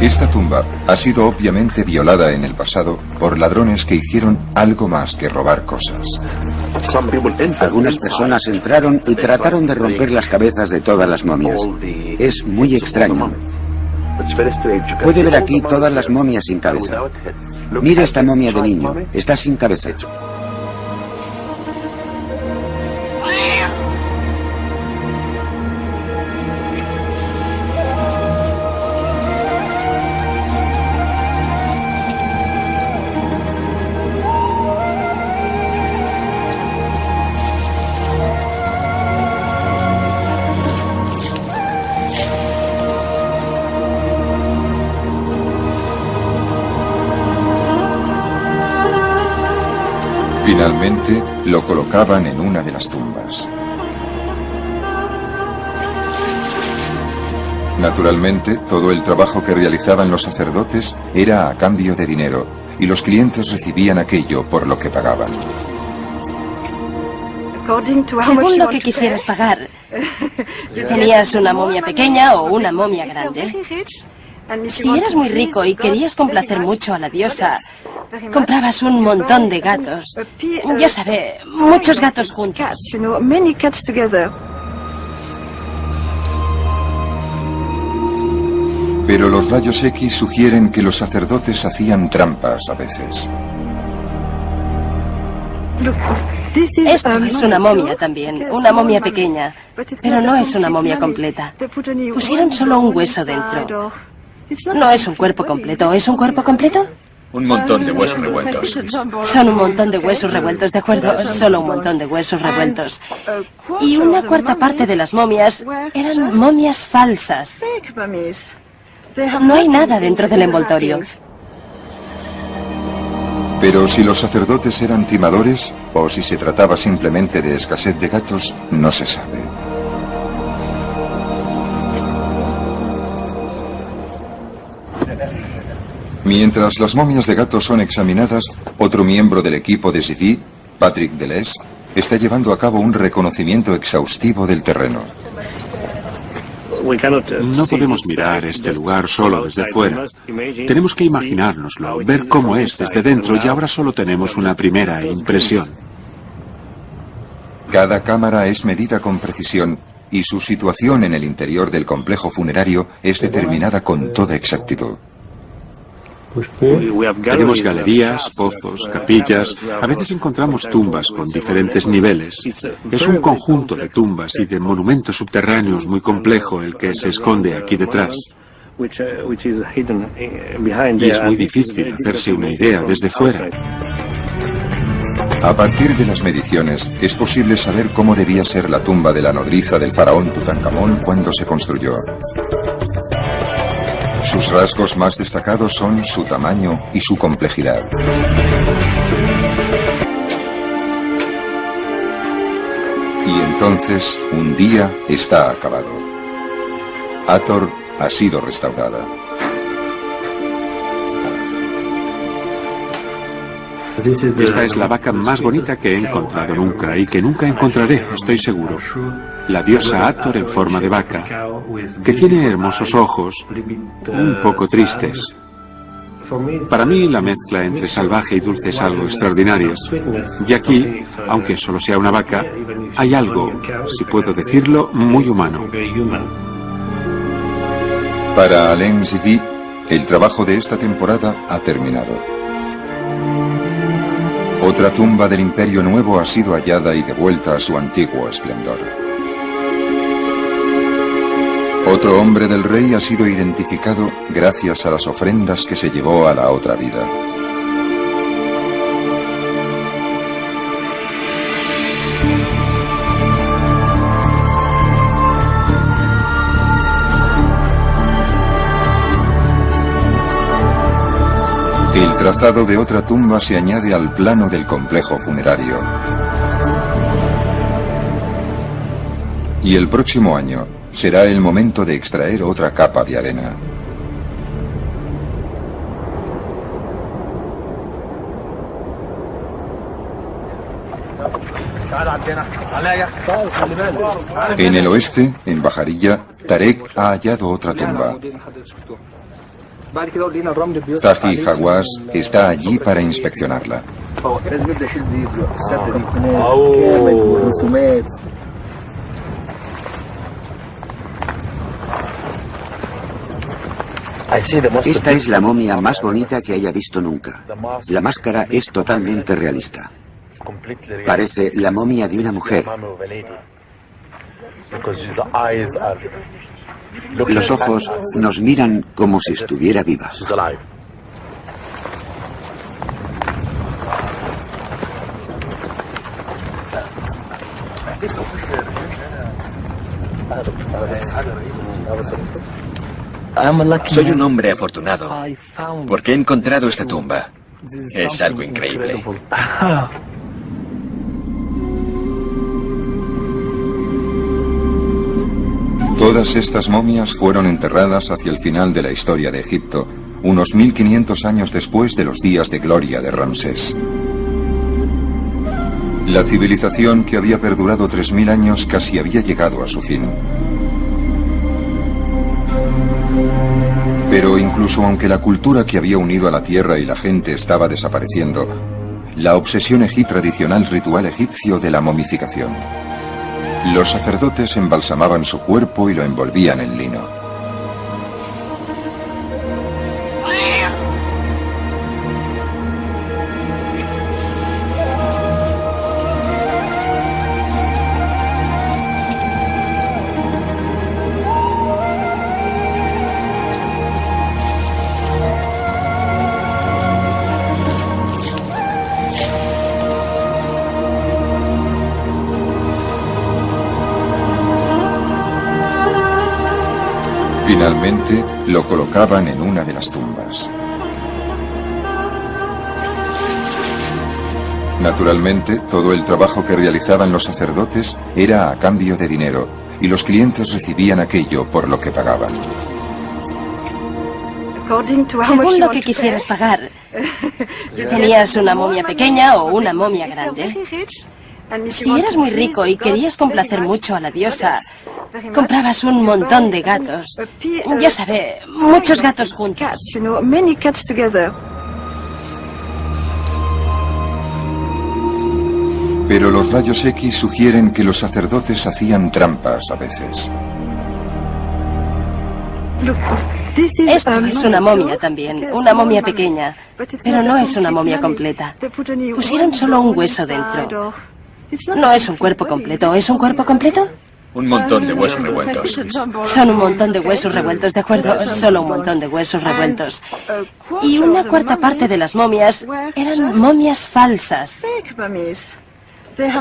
Esta tumba ha sido obviamente violada en el pasado por ladrones que hicieron algo más que robar cosas. Algunas personas entraron y trataron de romper las cabezas de todas las momias. Es muy extraño. Puede ver aquí todas las momias sin cabeza. Mire esta momia de niño. Está sin cabeza. Finalmente, lo colocaban en una de las tumbas. Naturalmente, todo el trabajo que realizaban los sacerdotes era a cambio de dinero, y los clientes recibían aquello por lo que pagaban. Según lo que quisieras pagar, ¿tenías una momia pequeña o una momia grande? Si eras muy rico y querías complacer mucho a la diosa, comprabas un montón de gatos. Ya sabe, muchos gatos juntos. Pero los rayos X sugieren que los sacerdotes hacían trampas a veces. Esto es una momia también, una momia pequeña, pero no es una momia completa. Pusieron solo un hueso dentro. No es un cuerpo completo, ¿es un cuerpo completo? Un montón de huesos revueltos. Son un montón de huesos revueltos, ¿de acuerdo? Solo un montón de huesos revueltos. Y una cuarta parte de las momias eran momias falsas. No hay nada dentro del envoltorio. Pero si los sacerdotes eran timadores o si se trataba simplemente de escasez de gatos, no se sabe. Mientras las momias de gatos son examinadas, otro miembro del equipo de Zivi, Patrick Deleuze, está llevando a cabo un reconocimiento exhaustivo del terreno. No podemos mirar este lugar solo desde fuera. Tenemos que imaginárnoslo, ver cómo es desde dentro, y ahora solo tenemos una primera impresión. Cada cámara es medida con precisión y su situación en el interior del complejo funerario es determinada con toda exactitud. Tenemos galerías, pozos, capillas. A veces encontramos tumbas con diferentes niveles. Es un conjunto de tumbas y de monumentos subterráneos muy complejo el que se esconde aquí detrás. Y es muy difícil hacerse una idea desde fuera. A partir de las mediciones, es posible saber cómo debía ser la tumba de la nodriza del faraón Tutankamón cuando se construyó. Sus rasgos más destacados son su tamaño y su complejidad. Y entonces, un día está acabado. Hathor ha sido restaurada. Esta es la vaca más bonita que he encontrado nunca y que nunca encontraré, estoy seguro. La diosa Hathor en forma de vaca, que tiene hermosos ojos, un poco tristes. Para mí la mezcla entre salvaje y dulce es algo extraordinario. Y aquí, aunque solo sea una vaca, hay algo, si puedo decirlo, muy humano. Para Alain Zivi, el trabajo de esta temporada ha terminado. Otra tumba del Imperio Nuevo ha sido hallada y devuelta a su antiguo esplendor. Otro hombre del rey ha sido identificado gracias a las ofrendas que se llevó a la otra vida. El trazado de otra tumba se añade al plano del complejo funerario. Y el próximo año será el momento de extraer otra capa de arena. En el oeste, en Bajarilla, Tarek ha hallado otra tumba. Taji Hawass está allí para inspeccionarla. Esta es la momia más bonita que haya visto nunca. La máscara es totalmente realista. Parece la momia de una mujer. Los ojos nos miran como si estuviera viva. Soy un hombre afortunado porque he encontrado esta tumba. Es algo increíble. Todas estas momias fueron enterradas hacia el final de la historia de Egipto, unos 1500 años después de los días de gloria de Ramsés. La civilización, que había perdurado 3000 años, casi había llegado a su fin. Pero incluso aunque la cultura que había unido a la tierra y la gente estaba desapareciendo, la obsesión tradicional ritual egipcio de la momificación. Los sacerdotes embalsamaban su cuerpo y lo envolvían en lino. Finalmente, lo colocaban en una de las tumbas. Naturalmente, todo el trabajo que realizaban los sacerdotes era a cambio de dinero, y los clientes recibían aquello por lo que pagaban. Según lo que quisieras pagar, ¿tenías una momia pequeña o una momia grande? Si eras muy rico y querías complacer mucho a la diosa, comprabas un montón de gatos. Ya sabe, muchos gatos juntos. Pero los rayos X sugieren que los sacerdotes hacían trampas a veces. Esto es una momia también, una momia pequeña, pero no es una momia completa. Pusieron solo un hueso dentro. No es un cuerpo completo, ¿es un cuerpo completo? Un montón de huesos revueltos. Son un montón de huesos revueltos, ¿de acuerdo? Solo un montón de huesos revueltos. Y una cuarta parte de las momias eran momias falsas.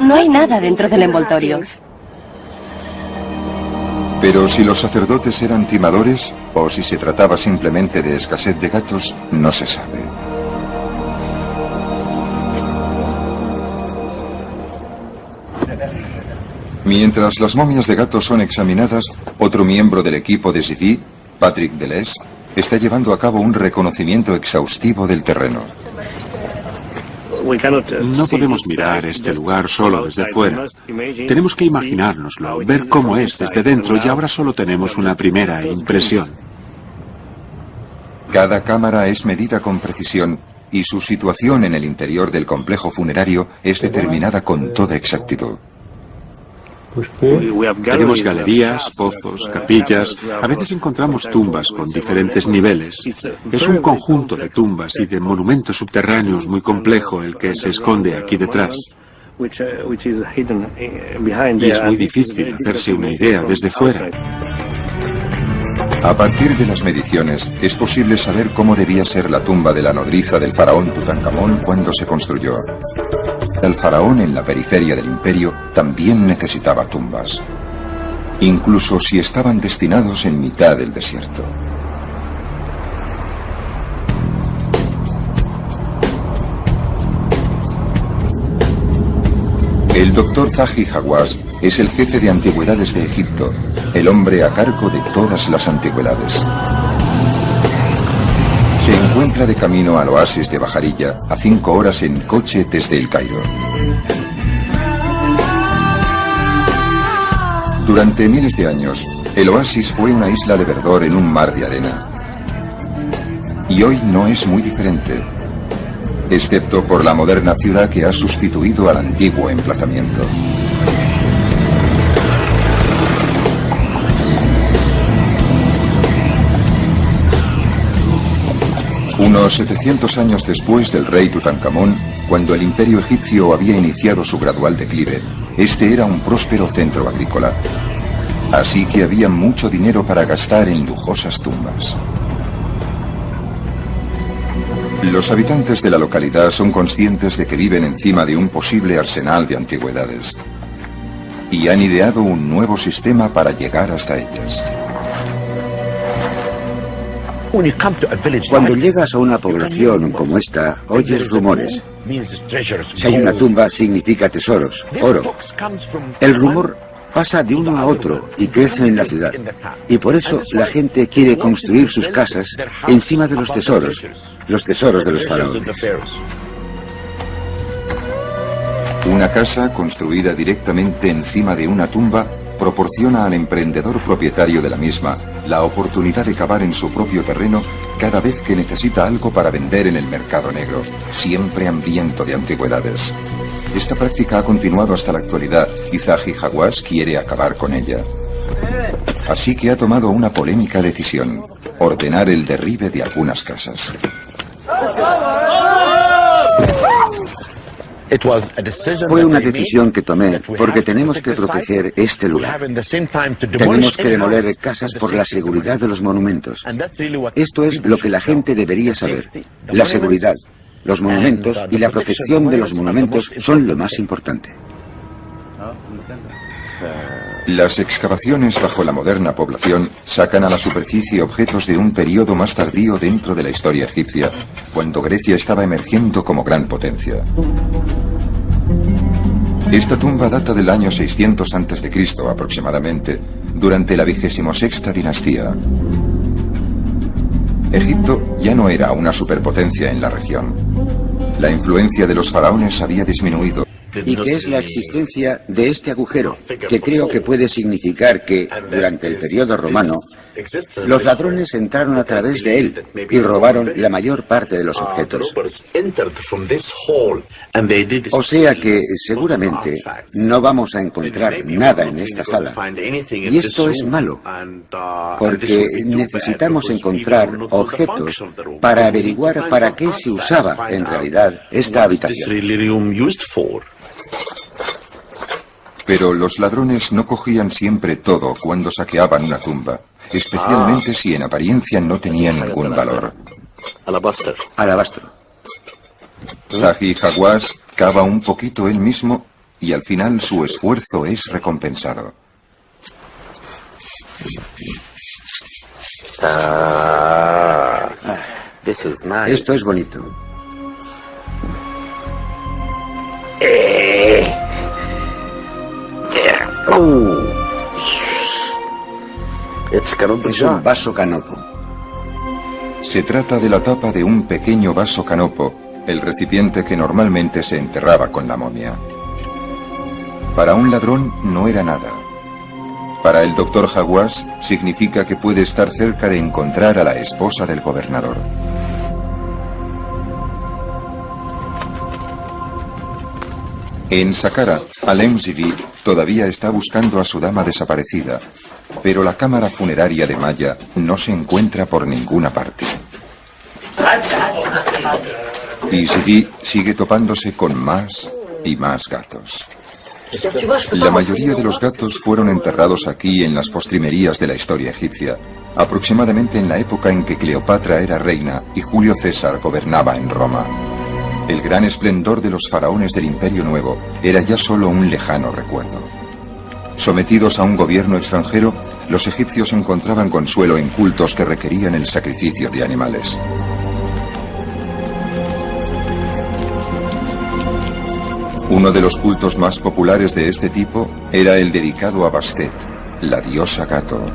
No hay nada dentro del envoltorio. Pero si los sacerdotes eran timadores, o si se trataba simplemente de escasez de gatos, no se sabe. Mientras las momias de gatos son examinadas, otro miembro del equipo de Zifi, Patrick Deleuze, está llevando a cabo un reconocimiento exhaustivo del terreno. No podemos mirar este lugar solo desde fuera. Tenemos que imaginárnoslo, ver cómo es desde dentro, y ahora solo tenemos una primera impresión. Cada cámara es medida con precisión y su situación en el interior del complejo funerario es determinada con toda exactitud. Tenemos galerías, pozos, capillas. A veces encontramos tumbas con diferentes niveles. Es un conjunto de tumbas y de monumentos subterráneos muy complejo el que se esconde aquí detrás. Y es muy difícil hacerse una idea desde fuera. A partir de las mediciones, es posible saber cómo debía ser la tumba de la nodriza del faraón Tutankamón cuando se construyó. El faraón en la periferia del imperio también necesitaba tumbas, incluso si estaban destinados en mitad del desierto. El doctor Zahi Hawass es el jefe de antigüedades de Egipto, el hombre a cargo de todas las antigüedades. Se encuentra de camino al oasis de Bajarilla, a 5 horas en coche desde El Cairo. Durante miles de años, el oasis fue una isla de verdor en un mar de arena. Y hoy no es muy diferente, excepto por la moderna ciudad que ha sustituido al antiguo emplazamiento. Unos 700 años después del rey Tutankamón, cuando el imperio egipcio había iniciado su gradual declive, este era un próspero centro agrícola. Así que había mucho dinero para gastar en lujosas tumbas. Los habitantes de la localidad son conscientes de que viven encima de un posible arsenal de antigüedades y han ideado un nuevo sistema para llegar hasta ellas. Cuando llegas a una población como esta, oyes rumores. Si hay una tumba, significa tesoros, oro. El rumor pasa de uno a otro y crece en la ciudad. Y por eso la gente quiere construir sus casas encima de los tesoros de los faraones. Una casa construida directamente encima de una tumba proporciona al emprendedor propietario de la misma la oportunidad de cavar en su propio terreno cada vez que necesita algo para vender en el mercado negro, siempre hambriento de antigüedades. Esta práctica ha continuado hasta la actualidad y Zahi Hawass quiere acabar con ella. Así que ha tomado una polémica decisión: ordenar el derribe de algunas casas. Fue una decisión que tomé porque tenemos que proteger este lugar. Tenemos que demoler casas por la seguridad de los monumentos. Esto es lo que la gente debería saber. La seguridad, los monumentos y la protección de los monumentos son lo más importante. Las excavaciones bajo la moderna población sacan a la superficie objetos de un periodo más tardío dentro de la historia egipcia, cuando Grecia estaba emergiendo como gran potencia. Esta tumba data del año 600 a.C. aproximadamente, durante la 26ª dinastía. Egipto ya no era una superpotencia en la región. La influencia de los faraones había disminuido. Y que es la existencia de este agujero, que creo que puede significar que, durante el periodo romano, los ladrones entraron a través de él y robaron la mayor parte de los objetos. O sea que, seguramente, no vamos a encontrar nada en esta sala. Y esto es malo, porque necesitamos encontrar objetos para averiguar para qué se usaba en realidad esta habitación. Pero los ladrones no cogían siempre todo cuando saqueaban una tumba, especialmente si en apariencia no tenían ningún valor. Alabastro. Zahi Hawass cava un poquito él mismo y al final su esfuerzo es recompensado. Esto es bonito. Es un vaso canopo. Se trata de la tapa de un pequeño vaso canopo, el recipiente que normalmente se enterraba con la momia. Para un ladrón no era nada. Para el doctor Hawass significa que puede estar cerca de encontrar a la esposa del gobernador. En Saqqara, Al-Emzibi todavía está buscando a su dama desaparecida, pero la cámara funeraria de Maya no se encuentra por ninguna parte. Y Zibi sigue topándose con más y más gatos. La mayoría de los gatos fueron enterrados aquí en las postrimerías de la historia egipcia, aproximadamente en la época en que Cleopatra era reina y Julio César gobernaba en Roma. El gran esplendor de los faraones del Imperio Nuevo era ya solo un lejano recuerdo. Sometidos a un gobierno extranjero, los egipcios encontraban consuelo en cultos que requerían el sacrificio de animales. Uno de los cultos más populares de este tipo era el dedicado a Bastet, la diosa gato.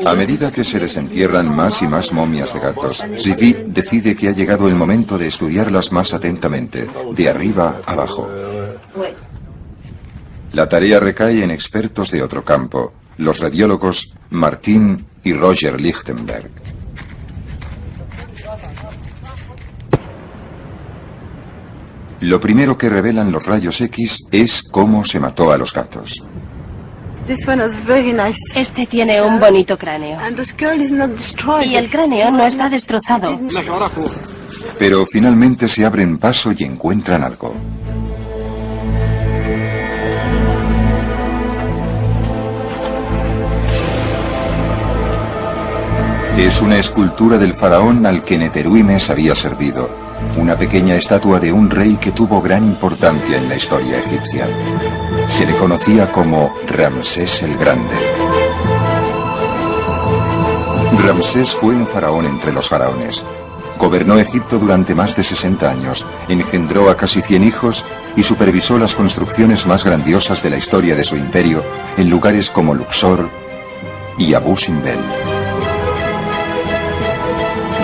A medida que se desentierran más y más momias de gatos, Zivi decide que ha llegado el momento de estudiarlas más atentamente, de arriba abajo. La tarea recae en expertos de otro campo, los radiólogos Martin y Roger Lichtenberg. Lo primero que revelan los rayos X es cómo se mató a los gatos. Este tiene un bonito cráneo. Y el cráneo no está destrozado. Pero finalmente se abren paso y encuentran algo. Es una escultura del faraón al que Neteruimes había servido. Una pequeña estatua de un rey que tuvo gran importancia en la historia egipcia. Se le conocía como Ramsés el Grande. Ramsés fue un faraón entre los faraones. Gobernó Egipto durante más de 60 años, engendró a casi 100 hijos y supervisó las construcciones más grandiosas de la historia de su imperio en lugares como Luxor y Abu Simbel.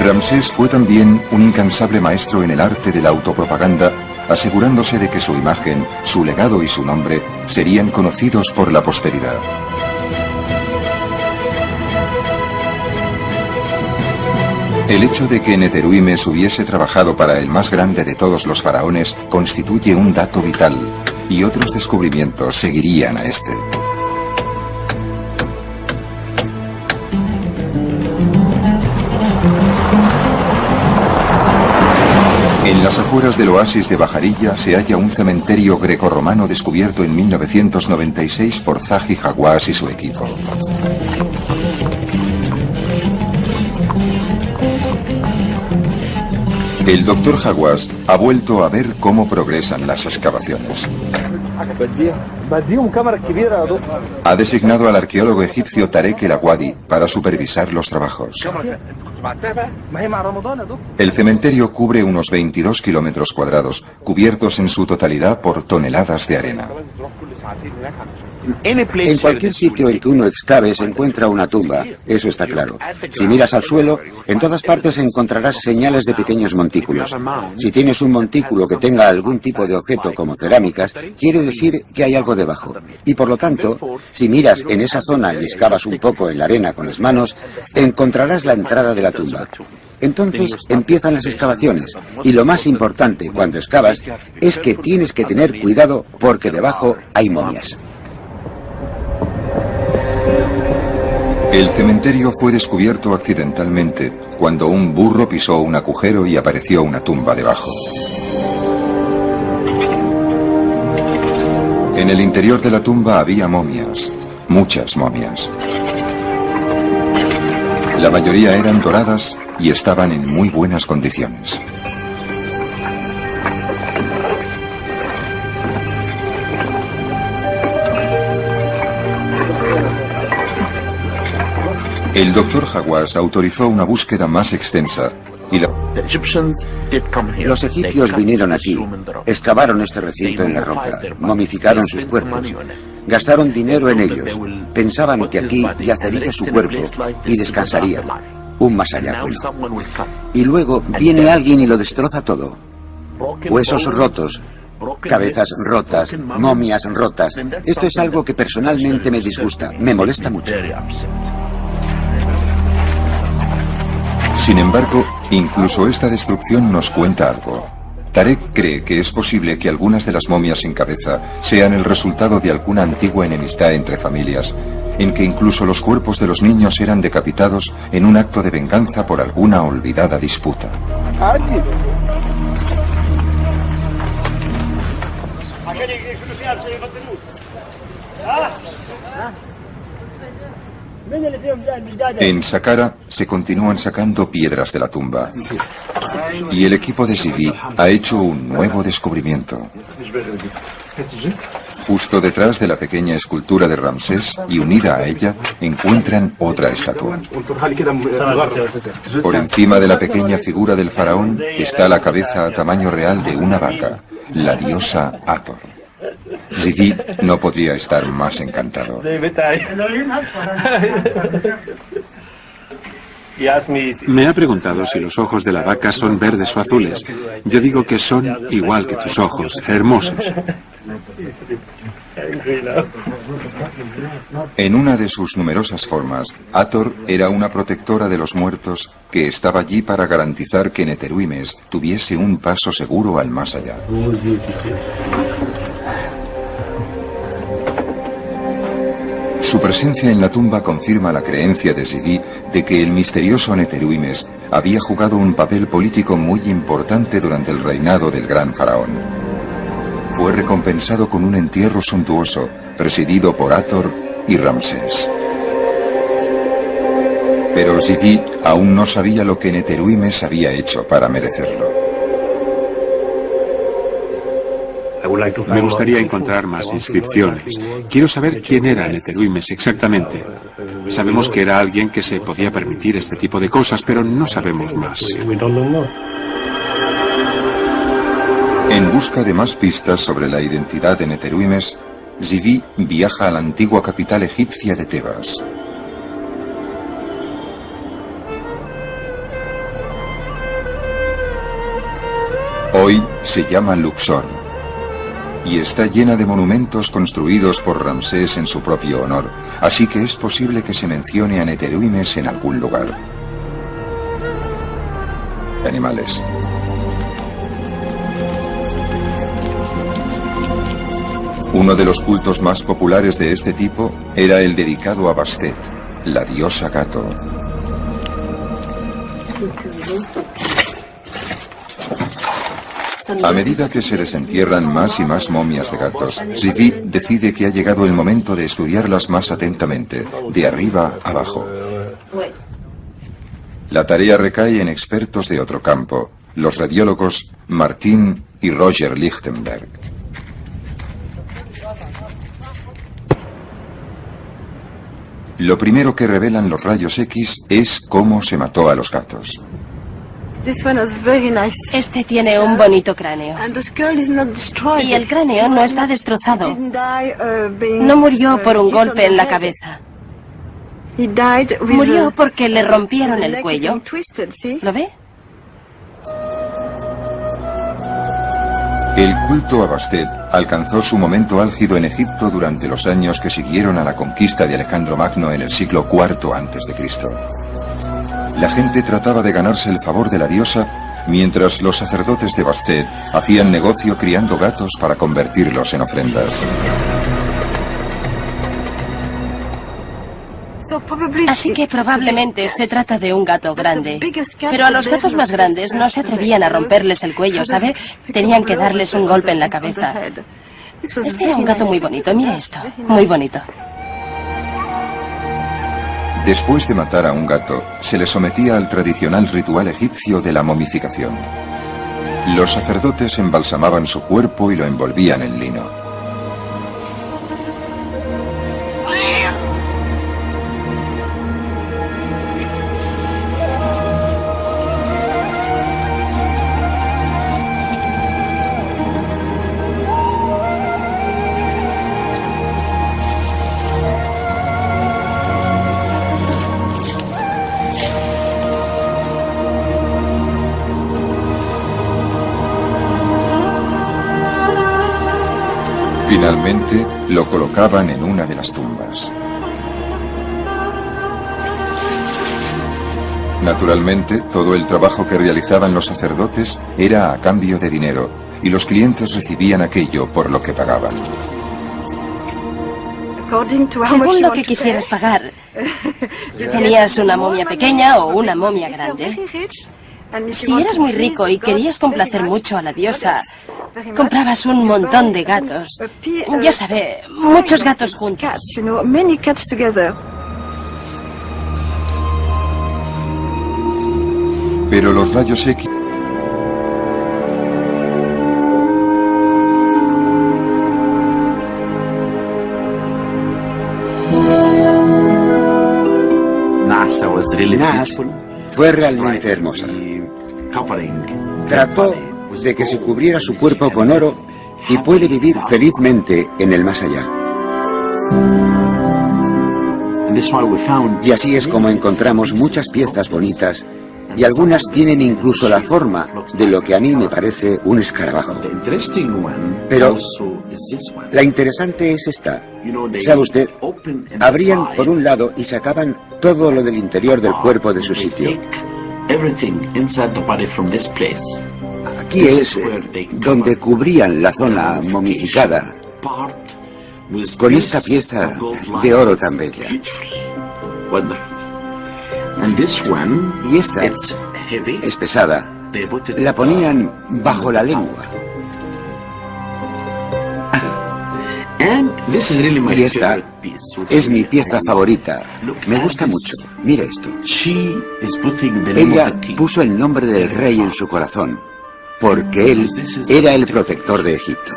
Ramsés fue también un incansable maestro en el arte de la autopropaganda, asegurándose de que su imagen, su legado y su nombre serían conocidos por la posteridad. El hecho de que Neteruimes hubiese trabajado para el más grande de todos los faraones constituye un dato vital, y otros descubrimientos seguirían a este. En las afueras del oasis de Bajarilla se halla un cementerio grecorromano descubierto en 1996 por Zahi Hawass y su equipo. El doctor Hawass ha vuelto a ver cómo progresan las excavaciones. Ha designado al arqueólogo egipcio Tarek El Awadi para supervisar los trabajos. El cementerio cubre unos 22 kilómetros cuadrados, cubiertos en su totalidad por toneladas de arena. En cualquier sitio en que uno excave se encuentra una tumba, eso está claro. Si miras al suelo, en todas partes encontrarás señales de pequeños montículos. Si tienes un montículo que tenga algún tipo de objeto como cerámicas, quiere decir que hay algo debajo. Y por lo tanto, si miras en esa zona y excavas un poco en la arena con las manos, encontrarás la entrada de la tumba. Entonces empiezan las excavaciones, y lo más importante cuando excavas es que tienes que tener cuidado porque debajo hay momias. El cementerio fue descubierto accidentalmente cuando un burro pisó un agujero y apareció una tumba debajo. En el interior de la tumba había momias, muchas momias. La mayoría eran doradas y estaban en muy buenas condiciones. El doctor Hawass autorizó una búsqueda más extensa y Los egipcios vinieron aquí, excavaron este recinto en la roca, momificaron sus cuerpos, gastaron dinero en ellos, pensaban que aquí yacería su cuerpo y descansaría, un más allá bueno. Y luego viene alguien y lo destroza todo. Huesos rotos, cabezas rotas, momias rotas. Esto es algo que personalmente me disgusta, me molesta mucho. Sin embargo, incluso esta destrucción nos cuenta algo. Tarek cree que es posible que algunas de las momias sin cabeza sean el resultado de alguna antigua enemistad entre familias, en que incluso los cuerpos de los niños eran decapitados en un acto de venganza por alguna olvidada disputa. En Saqqara se continúan sacando piedras de la tumba y el equipo de Zivi ha hecho un nuevo descubrimiento. Justo detrás de la pequeña escultura de Ramsés y unida a ella encuentran otra estatua. Por encima de la pequeña figura del faraón está la cabeza a tamaño real de una vaca, la diosa Hathor. Zvi no podría estar más encantado. Me ha preguntado si los ojos de la vaca son verdes o azules. Yo digo que son igual que tus ojos, hermosos. En una de sus numerosas formas, Hathor era una protectora de los muertos que estaba allí para garantizar que Neteruimes tuviese un paso seguro al más allá. Su presencia en la tumba confirma la creencia de Zvi de que el misterioso Neteruimes había jugado un papel político muy importante durante el reinado del gran faraón. Fue recompensado con un entierro suntuoso, presidido por Hathor y Ramsés. Pero Zvi aún no sabía lo que Neteruimes había hecho para merecerlo. Me gustaría encontrar más inscripciones. Quiero saber quién era Neteruimes exactamente. Sabemos que era alguien que se podía permitir este tipo de cosas, pero no sabemos más. En busca de más pistas sobre la identidad de Neteruimes, Zvi viaja a la antigua capital egipcia de Tebas. Hoy se llama Luxor y está llena de monumentos construidos por Ramsés en su propio honor, así que es posible que se mencione a Neteruimes en algún lugar. Animales. Uno de los cultos más populares de este tipo era el dedicado a Bastet, la diosa gato. A medida que se desentierran más y más momias de gatos, Zvi decide que ha llegado el momento de estudiarlas más atentamente, de arriba abajo. La tarea recae en expertos de otro campo, los radiólogos Martin y Roger Lichtenberg. Lo primero que revelan los rayos X es cómo se mató a los gatos. Este tiene un bonito cráneo. Y el cráneo no está destrozado. No murió por un golpe en la cabeza. Murió porque le rompieron el cuello. ¿Lo ve? El culto a Bastet alcanzó su momento álgido en Egipto durante los años que siguieron a la conquista de Alejandro Magno en el siglo IV a.C. La gente trataba de ganarse el favor de la diosa, mientras los sacerdotes de Bastet hacían negocio criando gatos para convertirlos en ofrendas. Así que probablemente se trata de un gato grande. Pero a los gatos más grandes no se atrevían a romperles el cuello, ¿sabe? Tenían que darles un golpe en la cabeza. Este era un gato muy bonito, mire esto, muy bonito. Después de matar a un gato, se le sometía al tradicional ritual egipcio de la momificación. Los sacerdotes embalsamaban su cuerpo y lo envolvían en lino. Finalmente, lo colocaban en una de las tumbas. Naturalmente, todo el trabajo que realizaban los sacerdotes era a cambio de dinero, y los clientes recibían aquello por lo que pagaban. Según lo que quisieras pagar, ¿tenías una momia pequeña o una momia grande? Si eras muy rico y querías complacer mucho a la diosa, comprabas un montón de gatos. Ya sabe, muchos gatos juntos. Pero los rayos X Nash fue realmente hermosa. Trató de que se cubriera su cuerpo con oro y puede vivir felizmente en el más allá. Y así es como encontramos muchas piezas bonitas y algunas tienen incluso la forma de lo que a mí me parece un escarabajo. Pero la interesante es esta. ¿Sabe usted? Abrían por un lado y sacaban todo lo del interior del cuerpo de su sitio. Aquí es donde cubrían la zona momificada con esta pieza de oro tan bella. Y esta es pesada. La ponían bajo la lengua. Y esta es mi pieza favorita. Me gusta mucho. Mire esto. Ella puso el nombre del rey en su corazón, porque él era el protector de Egipto.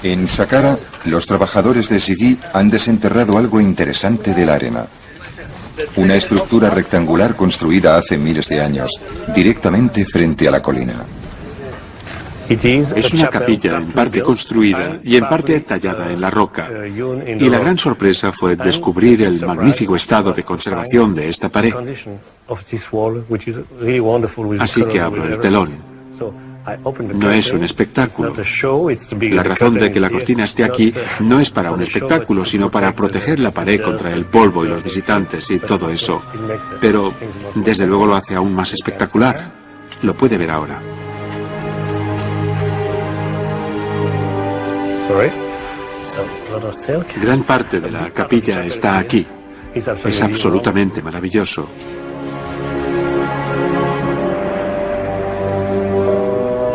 En Saqqara, los trabajadores de Sidi han desenterrado algo interesante de la arena. Una estructura rectangular construida hace miles de años, directamente frente a la colina. Es una capilla en parte construida y en parte tallada en la roca. Y la gran sorpresa fue descubrir el magnífico estado de conservación de esta pared. Así que abro el telón. No es un espectáculo. La razón de que la cortina esté aquí no es para un espectáculo, sino para proteger la pared contra el polvo y los visitantes y todo eso. Pero, desde luego, lo hace aún más espectacular. Lo puede ver ahora. Gran parte de la capilla está aquí. Es absolutamente maravilloso.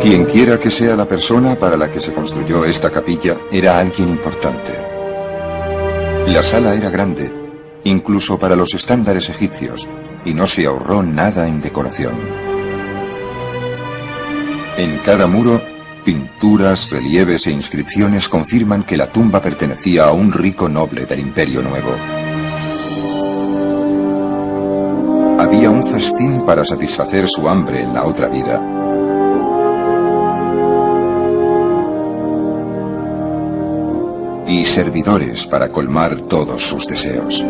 Quien quiera que sea la persona para la que se construyó esta capilla, era alguien importante. La sala era grande, incluso para los estándares egipcios, y no se ahorró nada en decoración. En cada muro, pinturas, relieves e inscripciones confirman que la tumba pertenecía a un rico noble del Imperio Nuevo. Había un festín para satisfacer su hambre en la otra vida. Y servidores para colmar todos sus deseos.